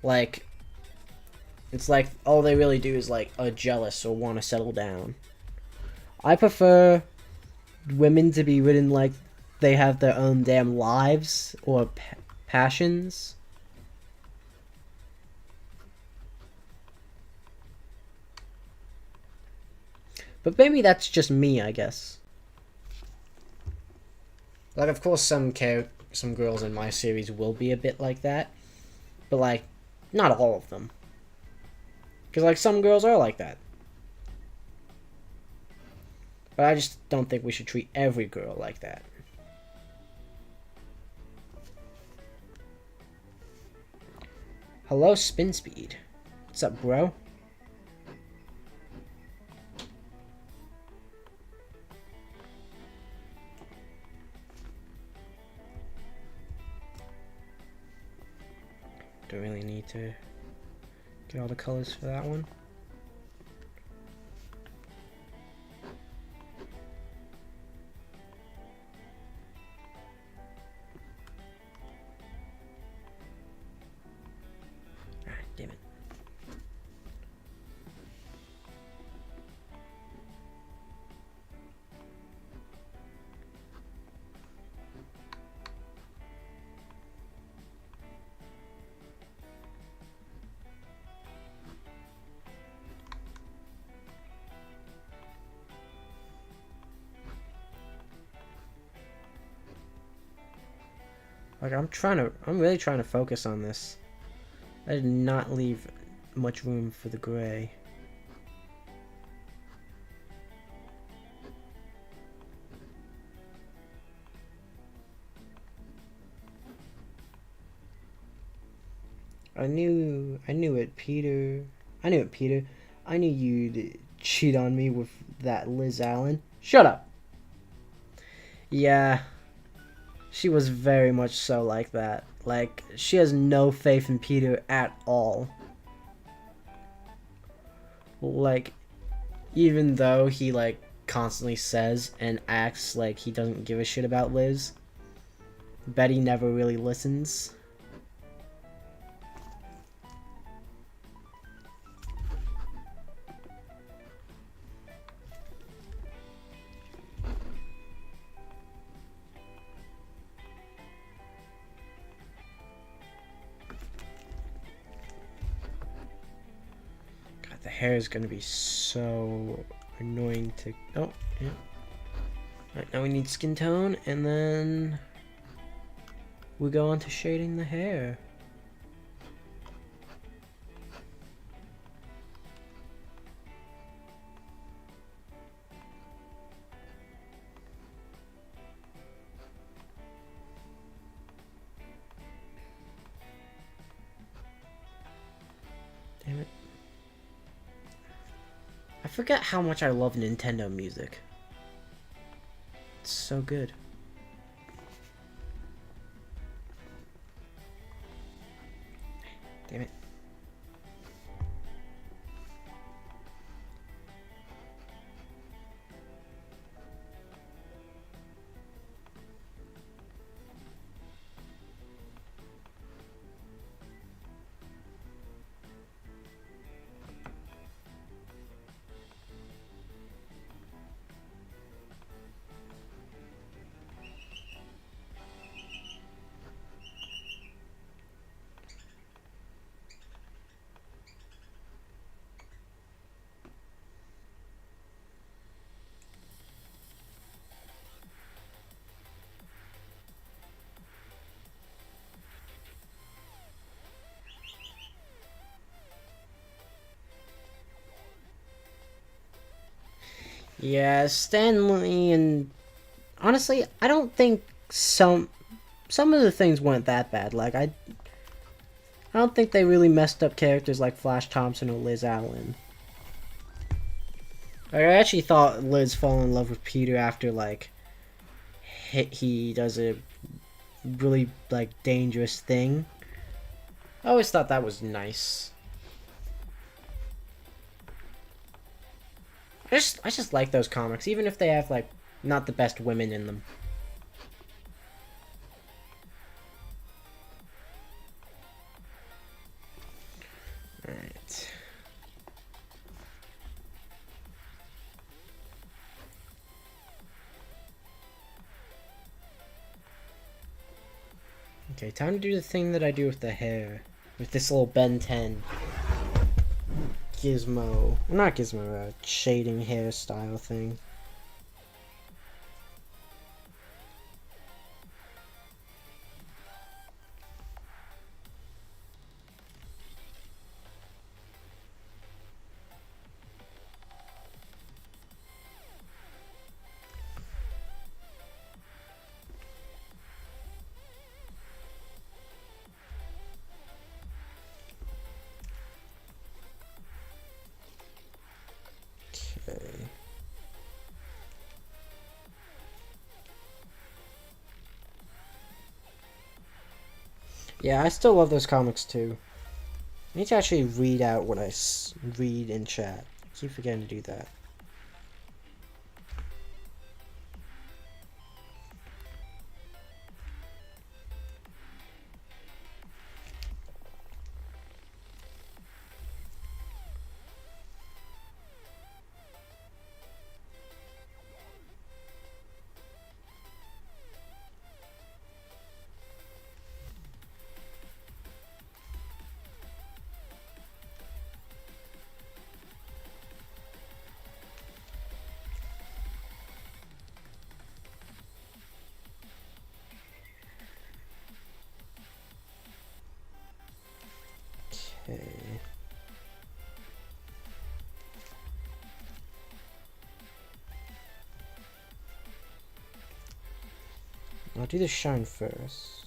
Like, it's like all they really do is like are jealous or want to settle down. I prefer women to be written like they have their own damn lives or passions. But maybe that's just me, I guess. Like, of course, some girls in my series will be a bit like that, but like, not all of them. Because like some girls are like that. But I just don't think we should treat every girl like that. Hello, Spin Speed. What's up, bro? Don't really need to get all the colors for that one. Ah, damn it. Like, I'm really trying to focus on this. I did not leave much room for the gray. I knew it, Peter. I knew it, Peter. I knew you'd cheat on me with that Liz Allen. Shut up! Yeah, she was very much so like that. Like, she has no faith in Peter at all. Like, even though he, like, constantly says and acts like he doesn't give a shit about Liz, Betty never really listens. The hair is going to be so annoying to... Oh, yeah. Alright, now we need skin tone, and then we go on to shading the hair. Damn it. I forget how much I love Nintendo music. It's so good. Damn it. Yeah, Stanley, and honestly, I don't think some of the things weren't that bad. Like, I don't think they really messed up characters like Flash Thompson or Liz Allen. I actually thought Liz fell in love with Peter after, like, he does a really, like, dangerous thing. I always thought that was nice. I just like those comics, even if they have, like, not the best women in them. Alright. Okay, time to do the thing that I do with the hair. With this little Ben 10 gizmo. Not gizmo, shading hairstyle thing. Yeah, I still love those comics too. I need to actually read out what I read in chat. I keep forgetting to do that. Okay. I'll do the shine first.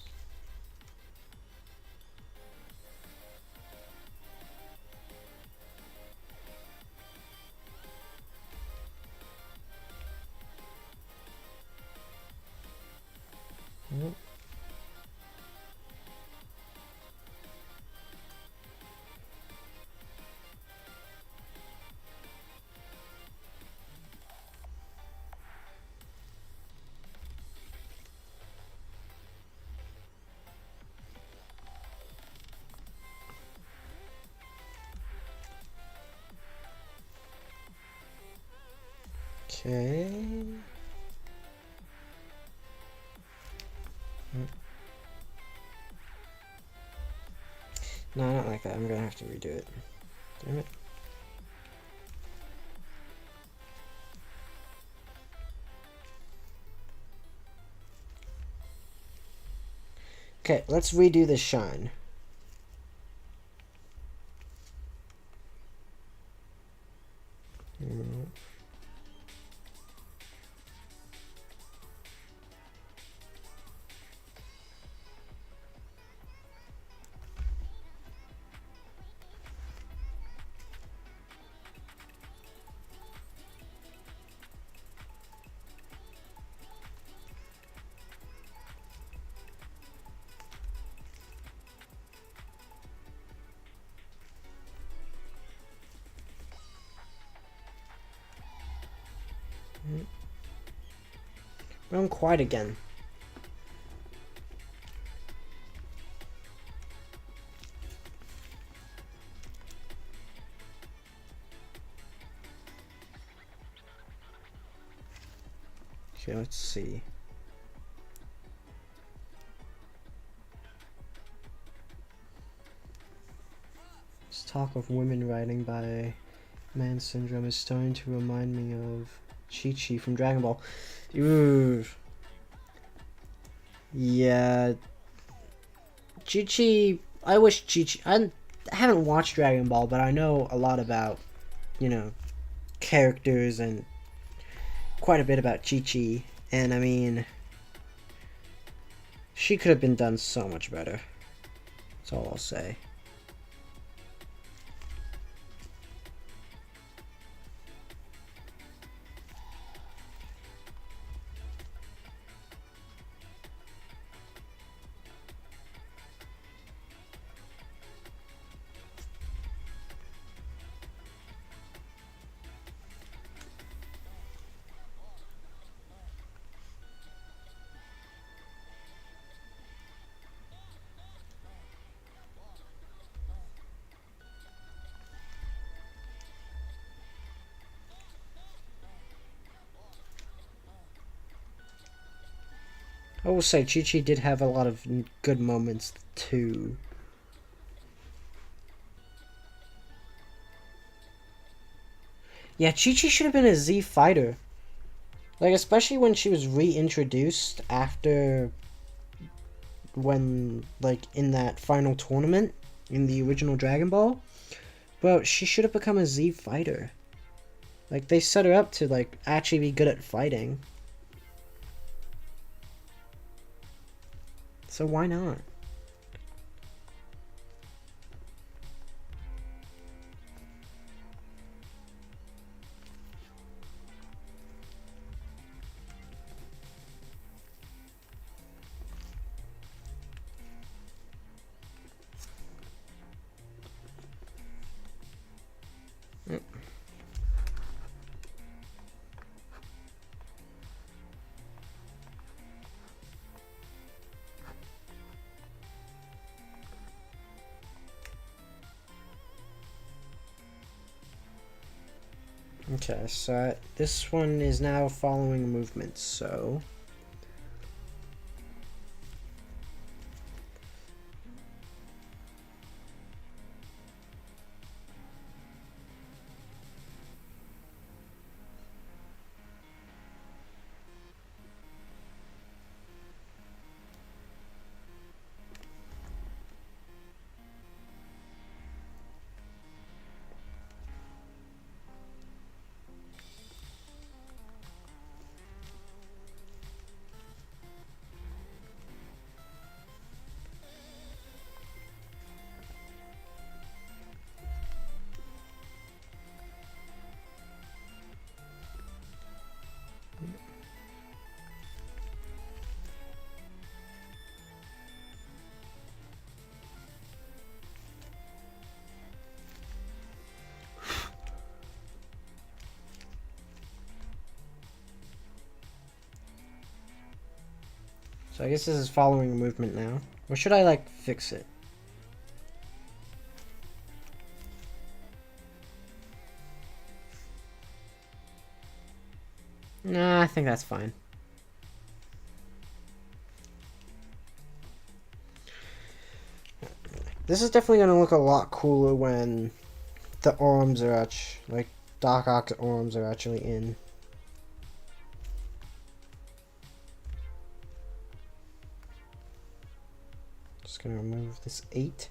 Yep. Okay. No, not like that. I'm gonna have to redo it. Damn it. Okay, let's redo this shine. Going quiet again. Okay, let's see. This talk of women writing by Man Syndrome is starting to remind me of Chi-Chi from Dragon Ball. Ooh. Yeah. Chi-Chi... I wish Chi-Chi... I haven't watched Dragon Ball, but I know a lot about, you know, characters and quite a bit about Chi-Chi. And, I mean... she could have been done so much better. That's all I'll say. I will say Chi-Chi did have a lot of good moments too. Yeah, Chi-Chi should have been a Z fighter. Like, especially when she was reintroduced after when, like, in that final tournament in the original Dragon Ball. Bro, she should have become a Z fighter. Like, they set her up to, like, actually be good at fighting. So why not? Mm. Okay, so this one is now following movement, so... So I guess this is following a movement now. Or should I, like, fix it? Nah, I think that's fine. This is definitely going to look a lot cooler when the arms are actually, like, Doc Ock's arms are actually in. Just going to remove this 8.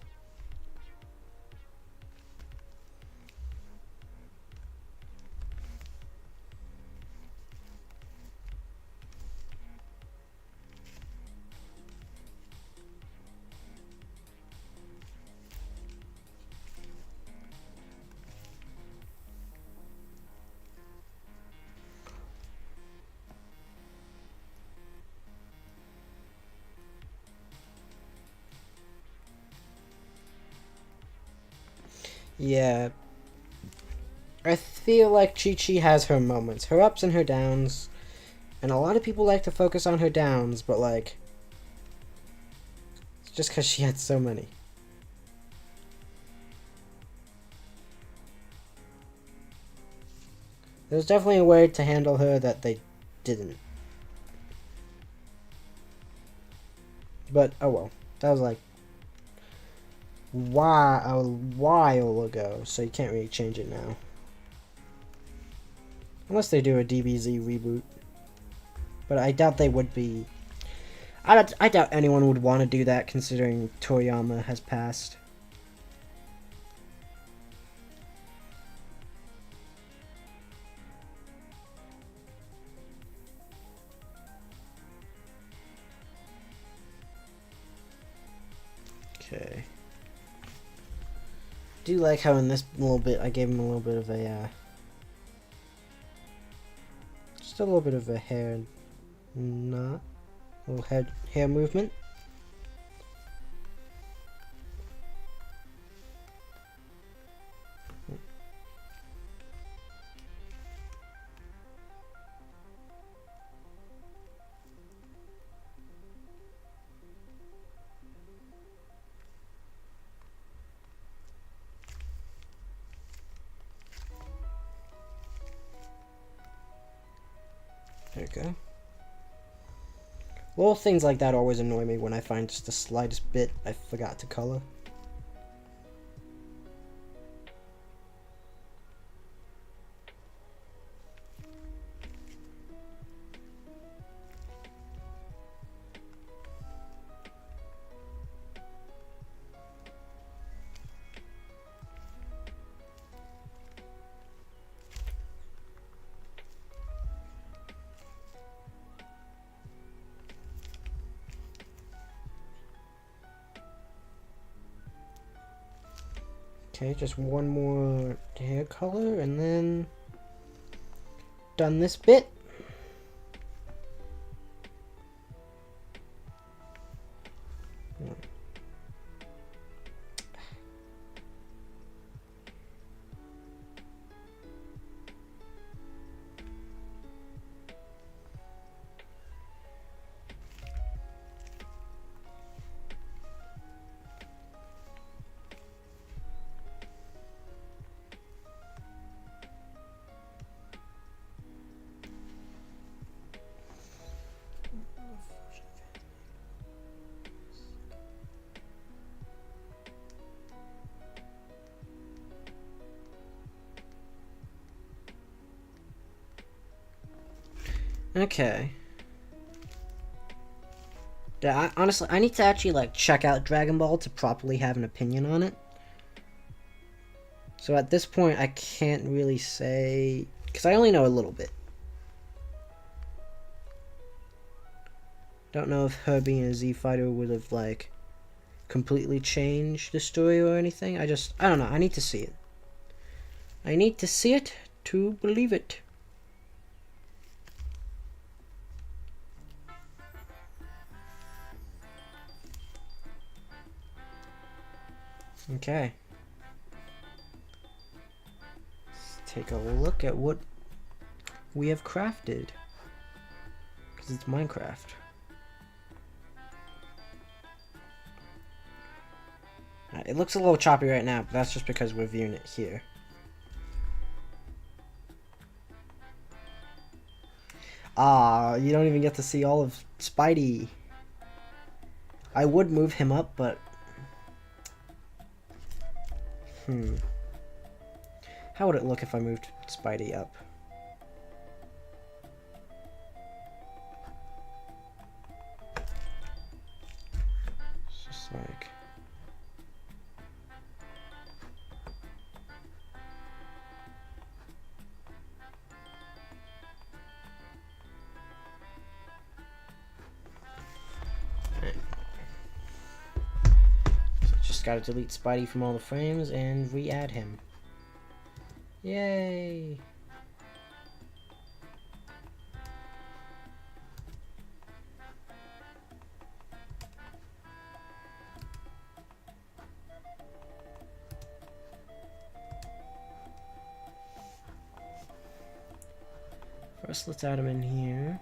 Yeah. I feel like Chi-Chi has her moments. Her ups and her downs. And a lot of people like to focus on her downs, but, like... It's just because she had so many. There's definitely a way to handle her that they didn't. But, oh well. That was, like... a while ago, so you can't really change it now. Unless they do a DBZ reboot. But I doubt they would be... I doubt anyone would want to do that, considering Toriyama has passed. Okay. Do like how in this little bit I gave him a little bit of a just a little bit of a hair knot, little hair movement. There you go. Little things like that always annoy me when I find just the slightest bit I forgot to color. Okay, just one more hair color and then done this bit. Okay. Yeah, honestly, I need to actually like check out Dragon Ball to properly have an opinion on it. So at this point, I can't really say because I only know a little bit. Don't know if her being a Z fighter would have like completely changed the story or anything. I don't know. I need to see it. I need to see it to believe it. Okay. Let's take a look at what we have crafted. Because it's Minecraft. It looks a little choppy right now, but that's just because we're viewing it here. Ah, you don't even get to see all of Spidey. I would move him up, but... How would it look if I moved Spidey up? It's just like... So just gotta delete Spidey from all the frames and re-add him. Yay! First, let's add him in here.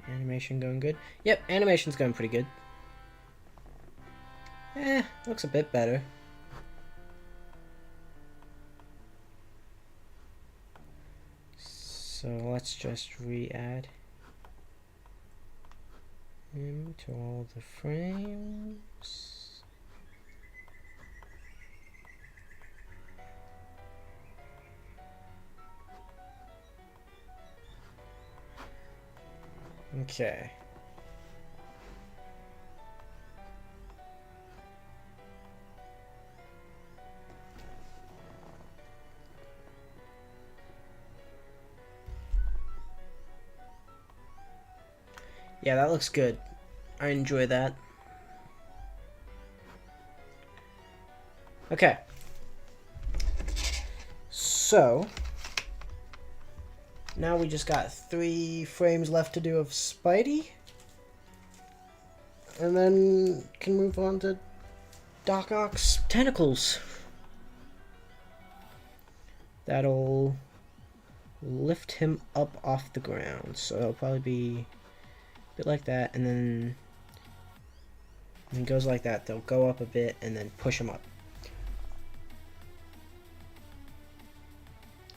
Animation going good? Yep, animation's going pretty good. Looks a bit better. So let's just re-add him to all the frames. Okay. Yeah, that looks good. I enjoy that. Okay. So, now we just got 3 frames left to do of Spidey. And then can move on to Doc Ock's tentacles. That'll lift him up off the ground. So it'll probably be a bit like that, and then when it goes like that, they'll go up a bit and then push him up.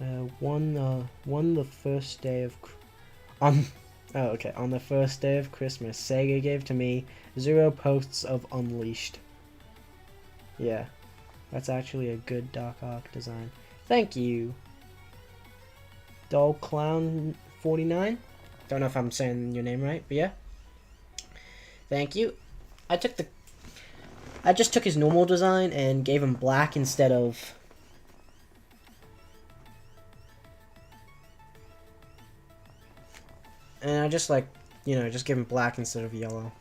On the first day of on the first day of Christmas, Sega gave to me 0 posts of Unleashed. Yeah, that's actually a good Doc Ock design. Thank you, Doll Clown 49. Don't know if I'm saying your name right, but yeah. Thank you. I just took his normal design and gave him black instead of... And I just like, just give him black instead of yellow.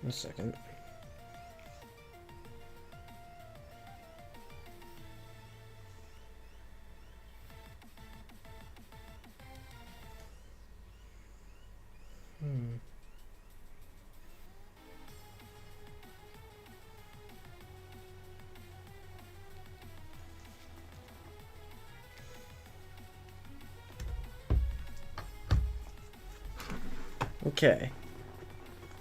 One second. Okay.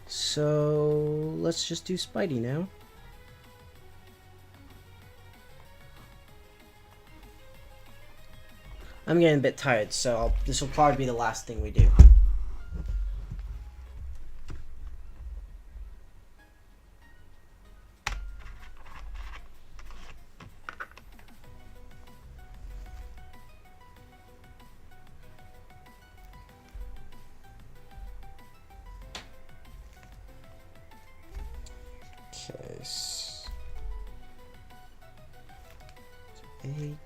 So let's just do Spidey now. I'm getting a bit tired, so this will probably be the last thing we do. Okay. 8.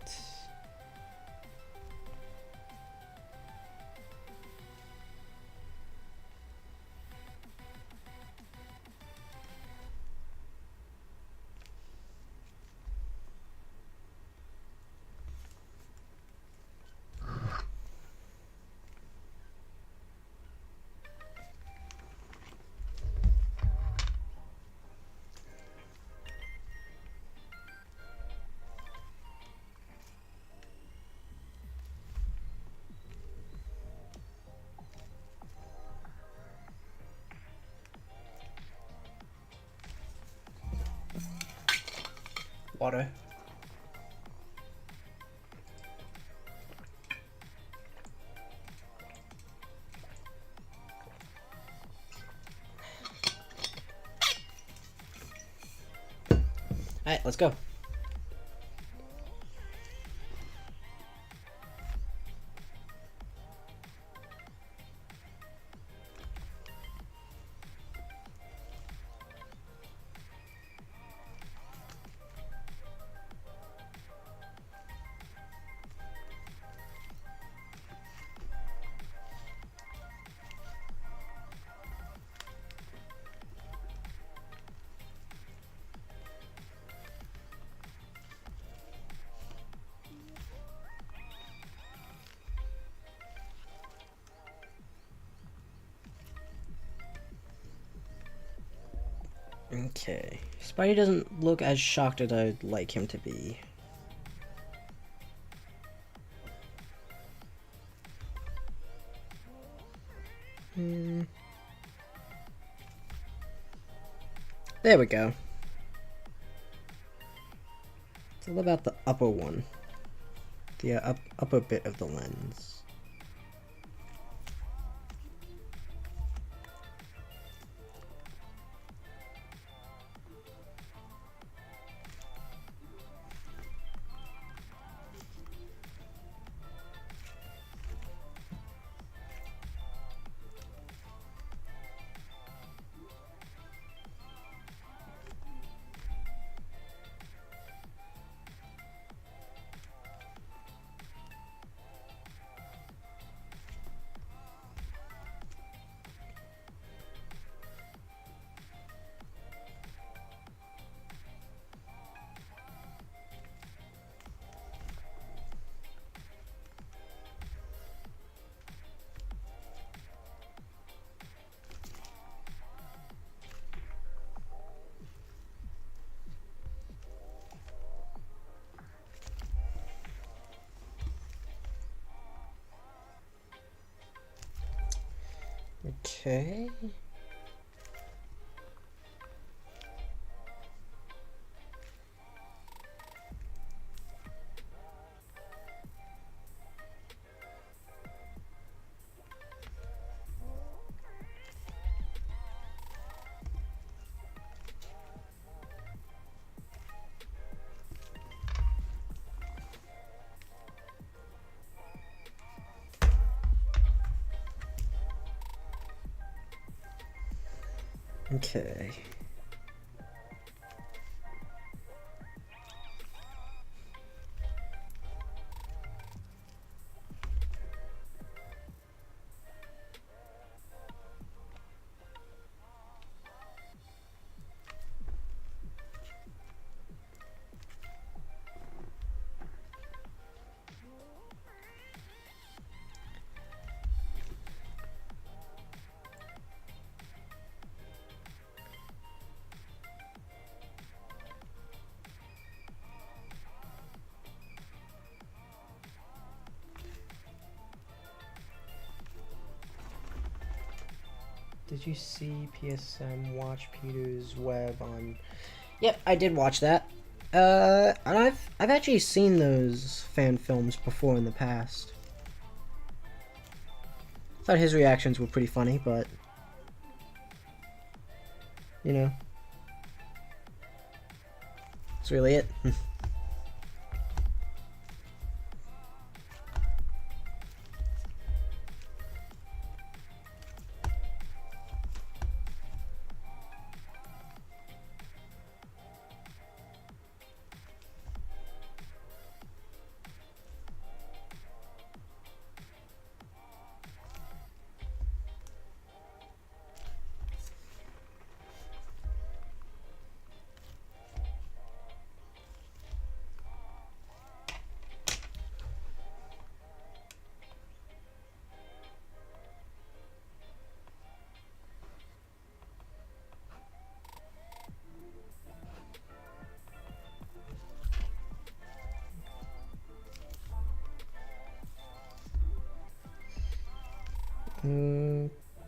Water. Alright, let's go. Okay. Spidey doesn't look as shocked as I'd like him to be. There we go. It's all about the upper one. The upper bit of the lens. Okay. Okay. Did you see PSM watch Peter's Web on? Yep, I did watch that. And I've actually seen those fan films before in the past. Thought his reactions were pretty funny, but you know, that's really it.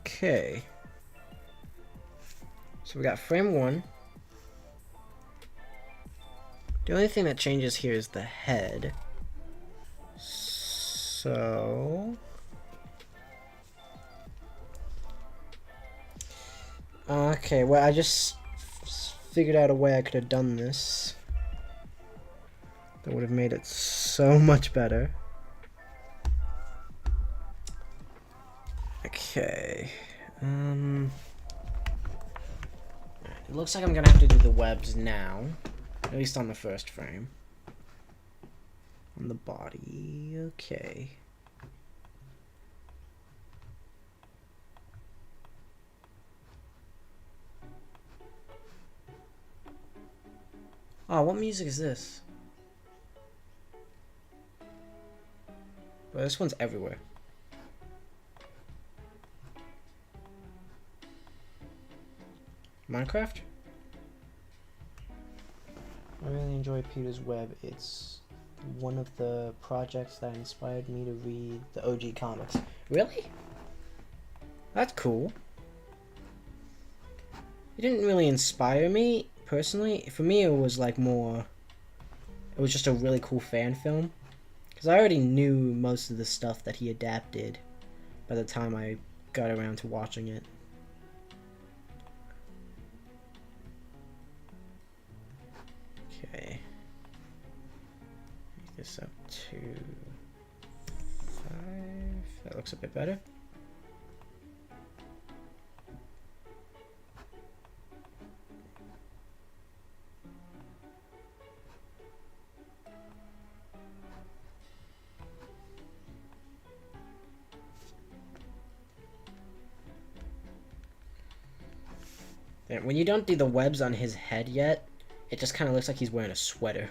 Okay. So we got frame 1. The only thing that changes here is the head. So... okay, well, I just figured out a way I could have done this that would have made it so much better. Okay. It looks like I'm gonna have to do the webs now, at least on the first frame. On the body, okay. Oh, what music is this? Well, this one's everywhere. Minecraft? I really enjoy Peter's Web. It's one of the projects that inspired me to read the OG comics. Really? That's cool. It didn't really inspire me, personally. For me, it was like more... it was just a really cool fan film. Because I already knew most of the stuff that he adapted by the time I got around to watching it. Okay. Make this up to 5. That looks a bit better. When you don't do the webs on his head yet, it just kind of looks like he's wearing a sweater.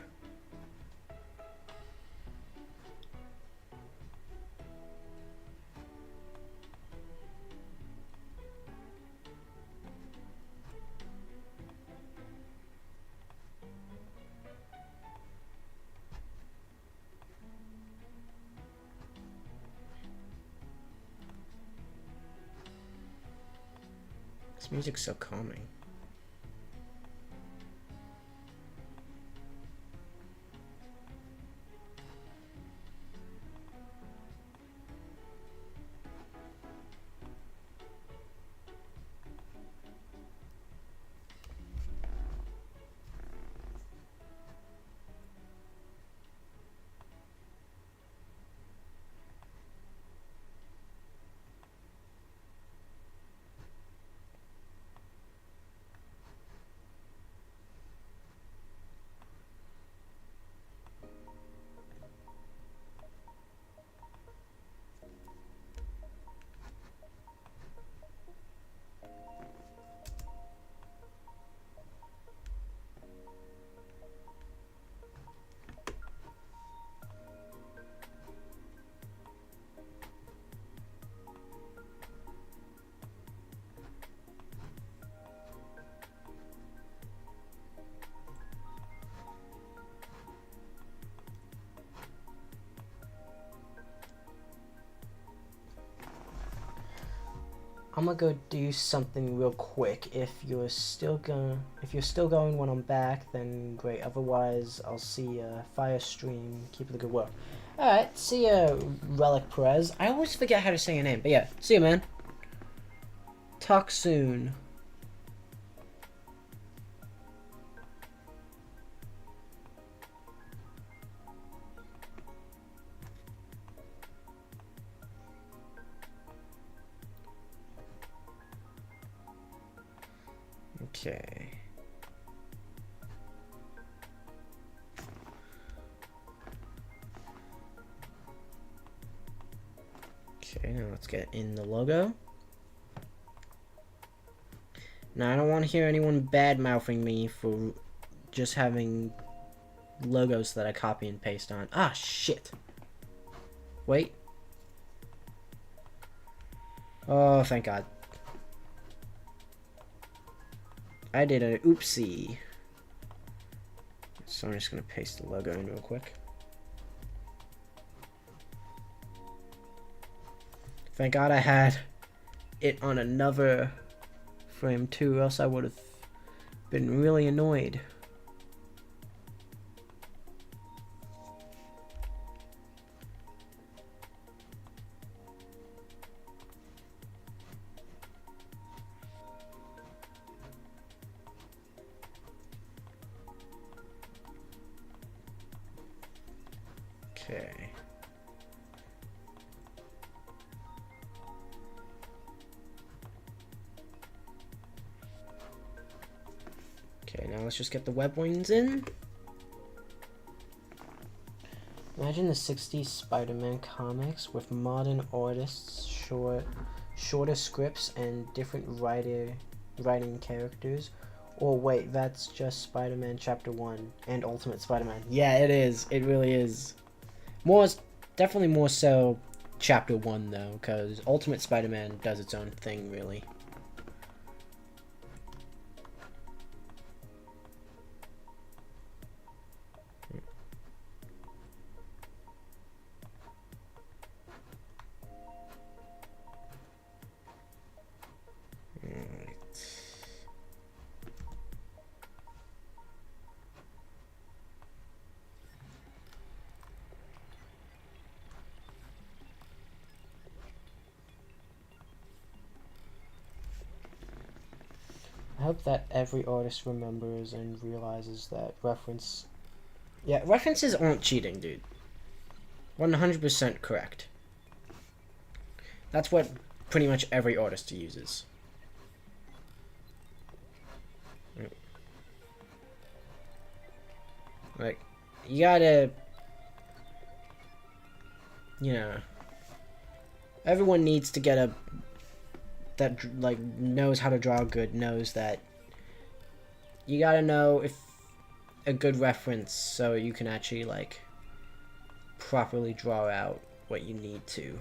This music's so calming. I'm gonna go do something real quick. If you're still going when I'm back, then great. Otherwise, I'll see ya. Fire stream. Keep up the good work. Alright, see ya, Relic Perez. I always forget how to say your name, but yeah, see ya, man. Talk soon. Okay. Okay, now let's get in the logo. Now, I don't want to hear anyone bad-mouthing me for just having logos that I copy and paste on. Ah, shit. Wait. Oh, thank God. I did an oopsie. So I'm just going to paste the logo in real quick. Thank God I had it on another frame too, else I would have been really annoyed. Okay. Okay, now let's just get the web wings in. Imagine the 60s Spider-Man comics with modern artists, shorter scripts, and different writing characters. Or wait, that's just Spider-Man Chapter 1 and Ultimate Spider-Man. Yeah, it is. It really is. Definitely more so Chapter 1, though, because Ultimate Spider-Man does its own thing, really. I hope that every artist remembers and realizes that references aren't cheating, dude. 100% correct. That's what pretty much every artist uses. Like, you gotta, everyone needs to get that like knows how to draw good, knows that you gotta know if a good reference so you can actually like properly draw out what you need to.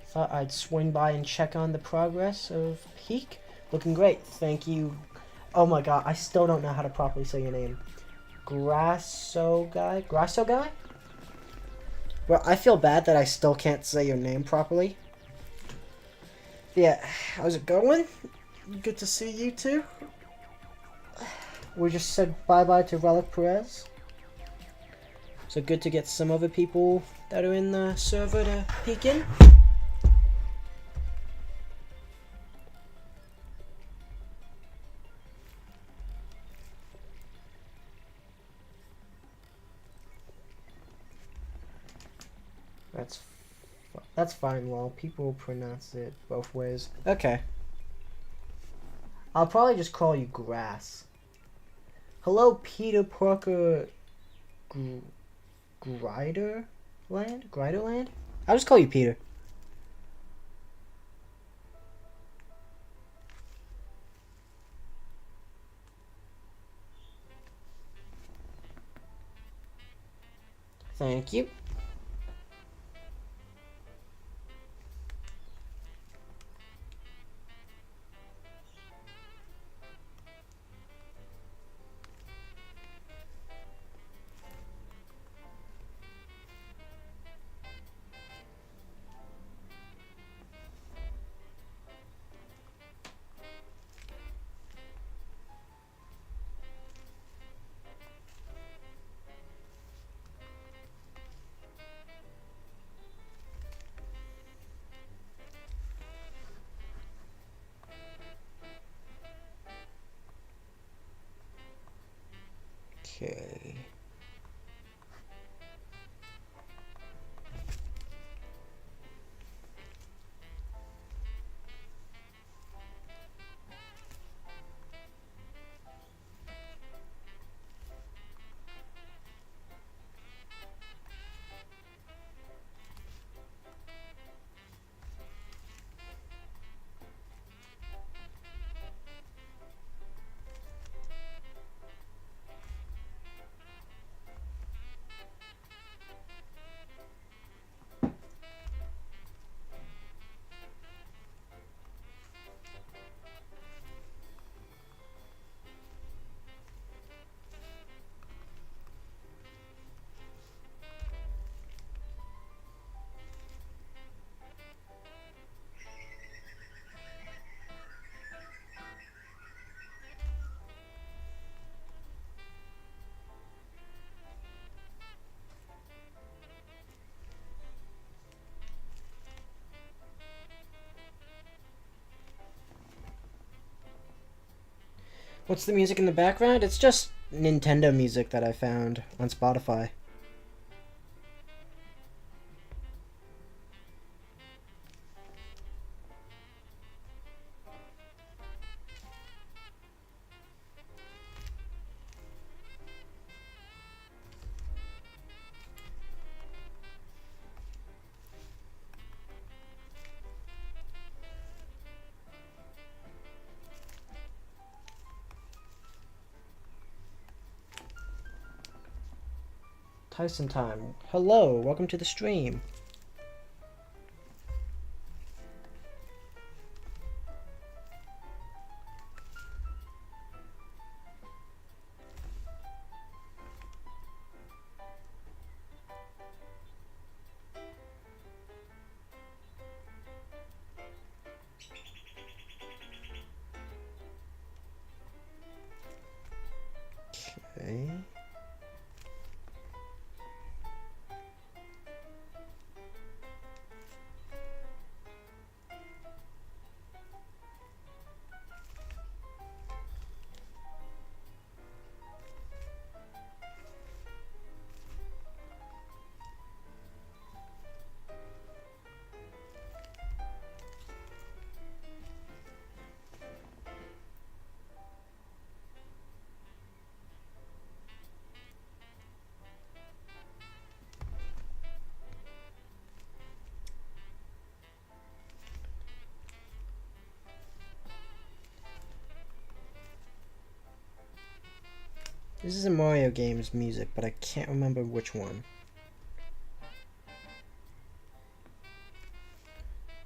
Thought I'd swing by and check on the progress of Peak. Looking great, thank you. Oh my God, I still don't know how to properly say your name. Grasso guy? Well, I feel bad that I still can't say your name properly. Yeah, how's it going? Good to see you too. We just said bye-bye to Relic Perez. So good to get some other people that are in the server to peek in. That's That's fine. Well, people pronounce it both ways. Okay. I'll probably just call you Grass. Hello, Peter Parker Griderland? Griderland? I'll just call you Peter. Thank you. Okay. What's the music in the background? It's just Nintendo music that I found on Spotify. Tyson time. Hello, welcome to the stream. Okay. This is a Mario game's music, but I can't remember which one.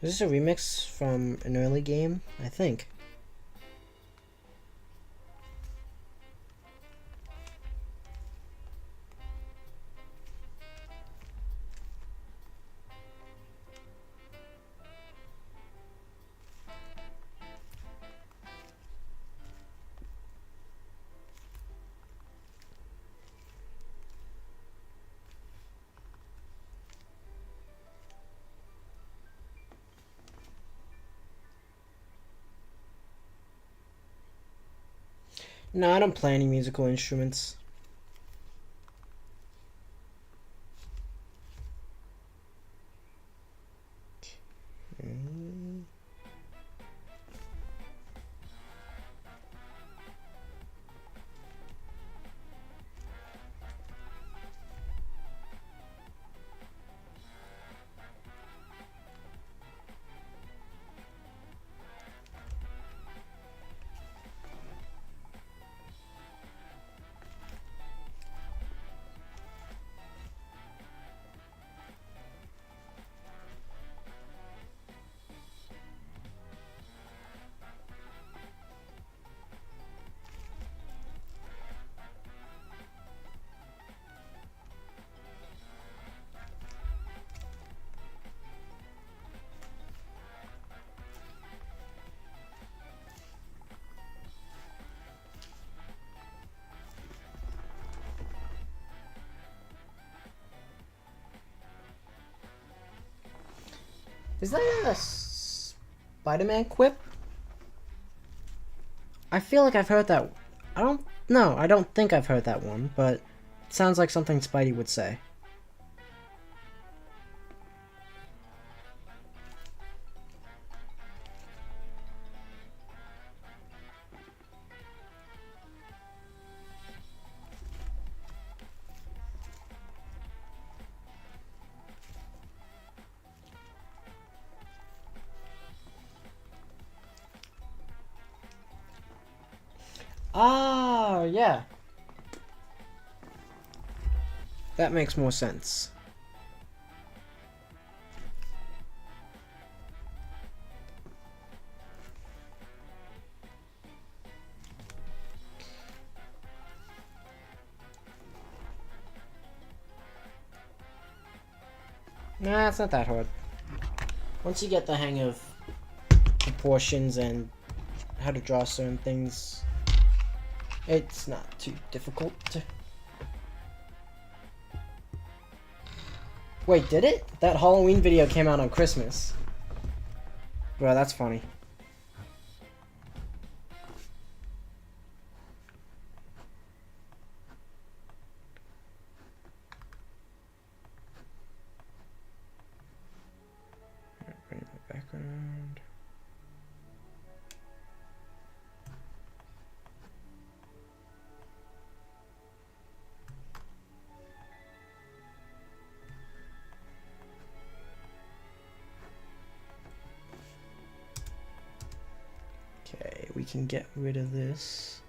Is this a remix from an early game? I think. No, I don't play any musical instruments. Is that a Spider-Man quip? I feel like I've heard that. I don't think I've heard that one, but it sounds like something Spidey would say. Ah, yeah. That makes more sense. Nah, it's not that hard. Once you get the hang of proportions and how to draw certain things, it's not too difficult. Wait, did it? That Halloween video came out on Christmas. Bro, that's funny. Bring the background. Okay, we can get rid of this.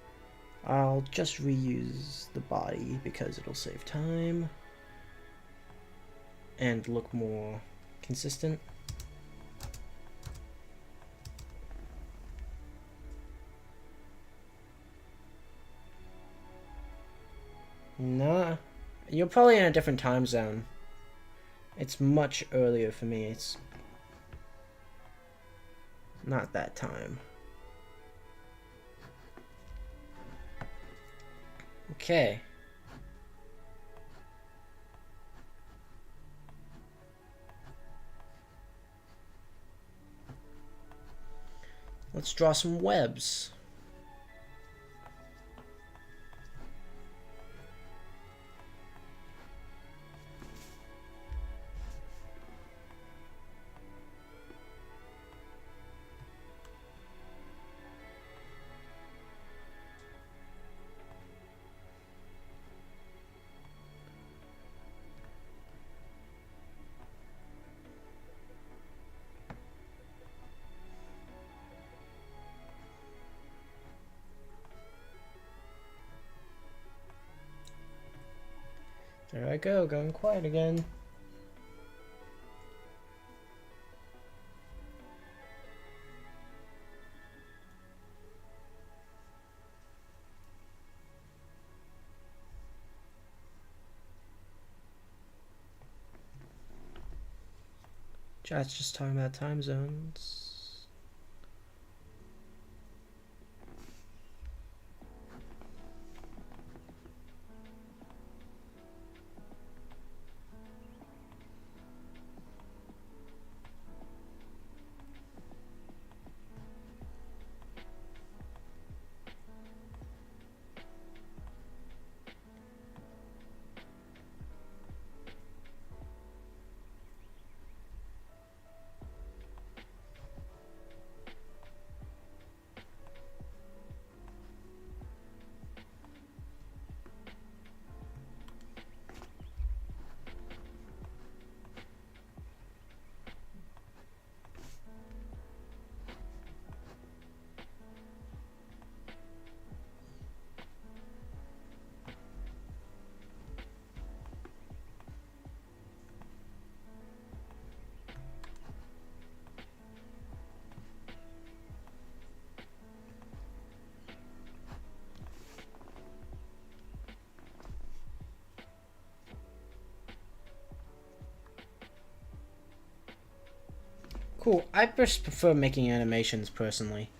I'll just reuse the body because it'll save time and look more consistent. Nah, you're probably in a different time zone. It's much earlier for me. It's not that time. Okay. Let's draw some webs. There I go, going quiet again. Chat's just talking about time zones. Cool. I just prefer making animations personally.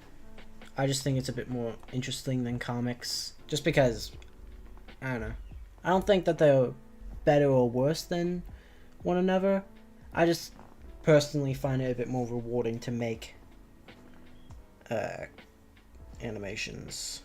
I just think it's a bit more interesting than comics. Just because, I don't know. I don't think that they're better or worse than one another. I just personally find it a bit more rewarding to make animations.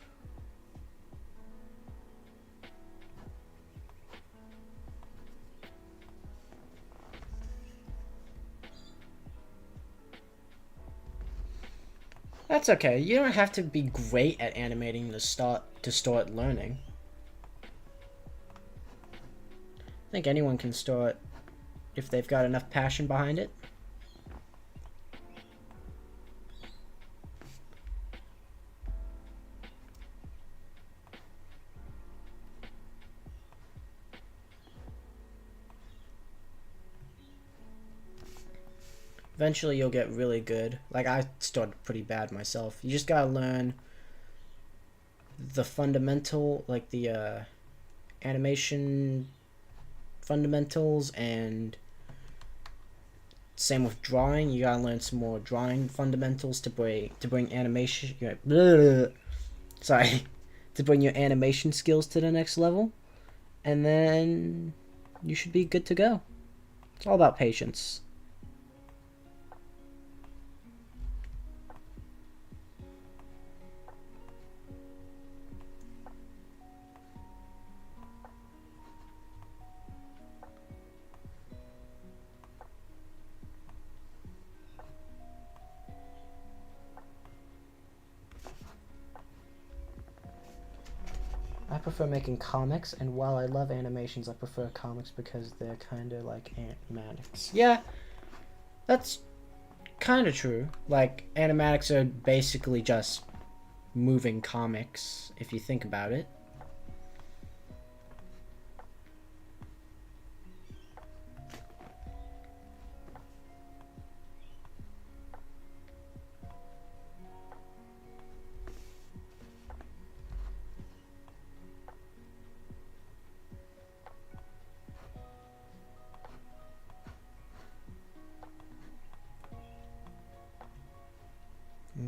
That's okay. You don't have to be great at animating to start learning. I think anyone can start if they've got enough passion behind it. Eventually you'll get really good. Like, I started pretty bad myself. You just gotta learn the fundamental, like the animation fundamentals, and same with drawing. You gotta learn some more drawing fundamentals to bring animation. Sorry, to bring your animation skills to the next level, and then you should be good to go. It's all about patience. I prefer making comics, and while I love animations, I prefer comics because they're kind of like animatics. Yeah, that's kind of true. Like, animatics are basically just moving comics, if you think about it.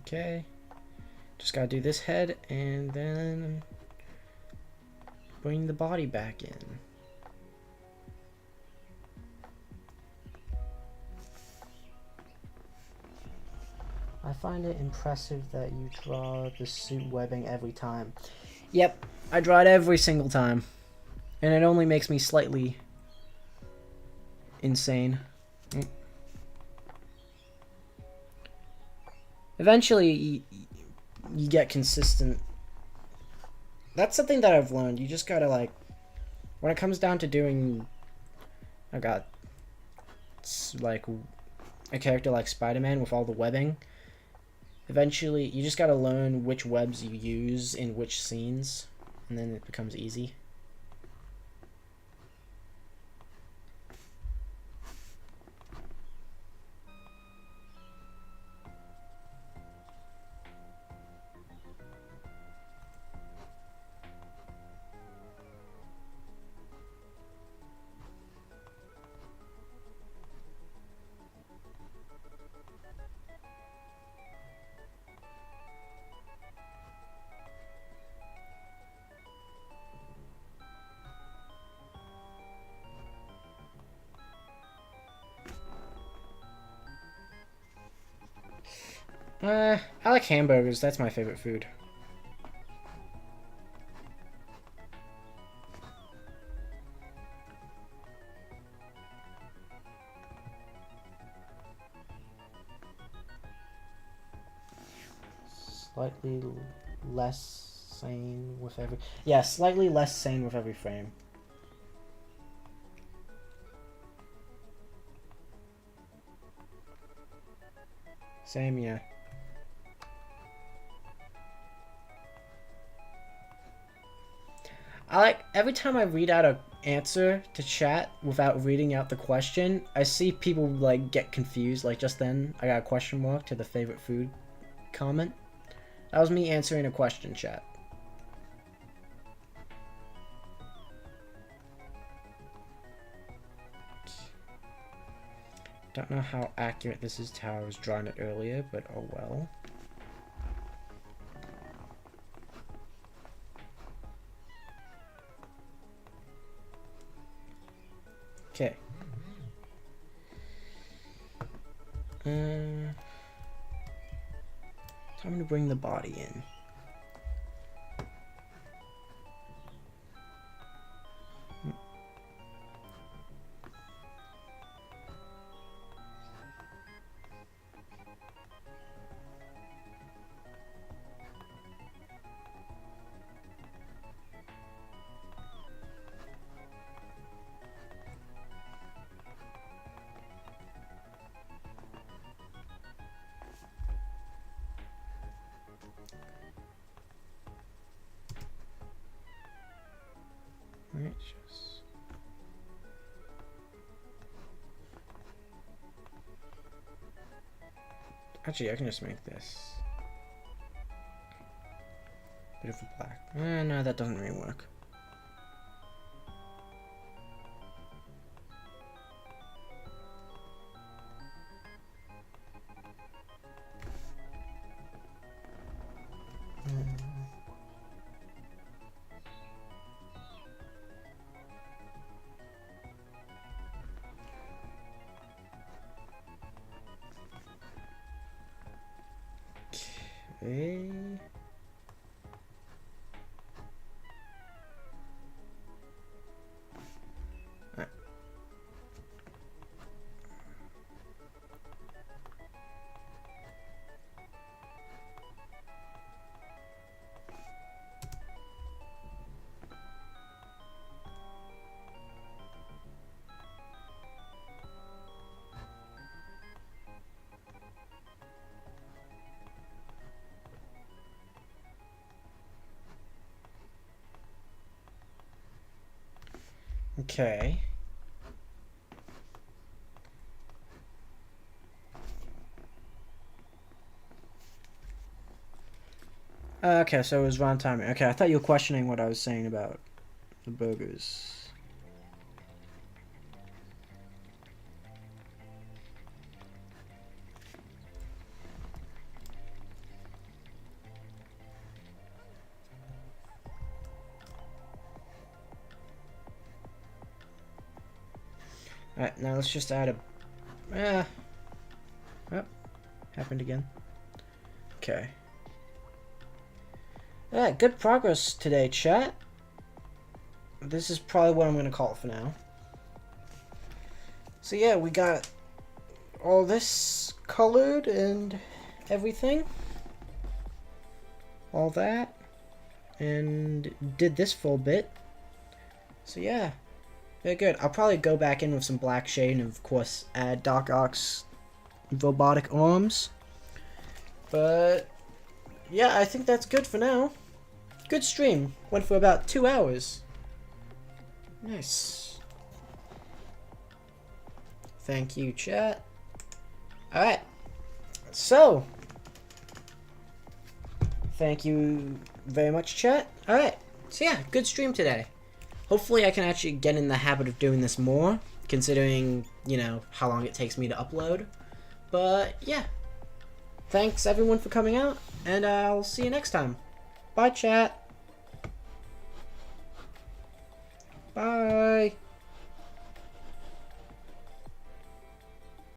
Okay, just gotta do this head and then bring the body back in. I find it impressive that you draw the suit webbing every time. Yep, I draw it every single time, and it only makes me slightly insane. Eventually, you get consistent. That's something that I've learned. You just gotta, like, when it comes down to doing, I got, like, a character like Spider-Man with all the webbing, eventually you just gotta learn which webs you use in which scenes, and then it becomes easy. I like hamburgers. That's my favorite food. Slightly less sane with every... Yeah, slightly less sane with every frame. Same, yeah. I like, every time I read out an answer to chat without reading out the question, I see people, like, get confused. Like, just then, I got a question mark to the favorite food comment. That was me answering a question, chat. Don't know how accurate this is to how I was drawing it earlier, but oh well. Okay. Time to bring the body in. Actually, I can just make this bit of a black. No, that doesn't really work. Okay. Okay. Okay, so it was wrong timing. Okay, I thought you were questioning what I was saying about the burgers. Alright, now let's just add a... Oh, happened again. Okay. Alright, good progress today, chat. This is probably what I'm going to call it for now. So yeah, we got all this colored and everything. All that. And did this full bit. So yeah. Very good. I'll probably go back in with some black shade and of course add Doc Ock's robotic arms. But yeah, I think that's good for now. Good stream. Went for about 2 hours. Nice. Thank you, chat. Alright. So, thank you very much, chat. Alright. So yeah, good stream today. Hopefully I can actually get in the habit of doing this more, considering, you know, how long it takes me to upload. But yeah. Thanks everyone for coming out, and I'll see you next time. Bye, chat. Bye.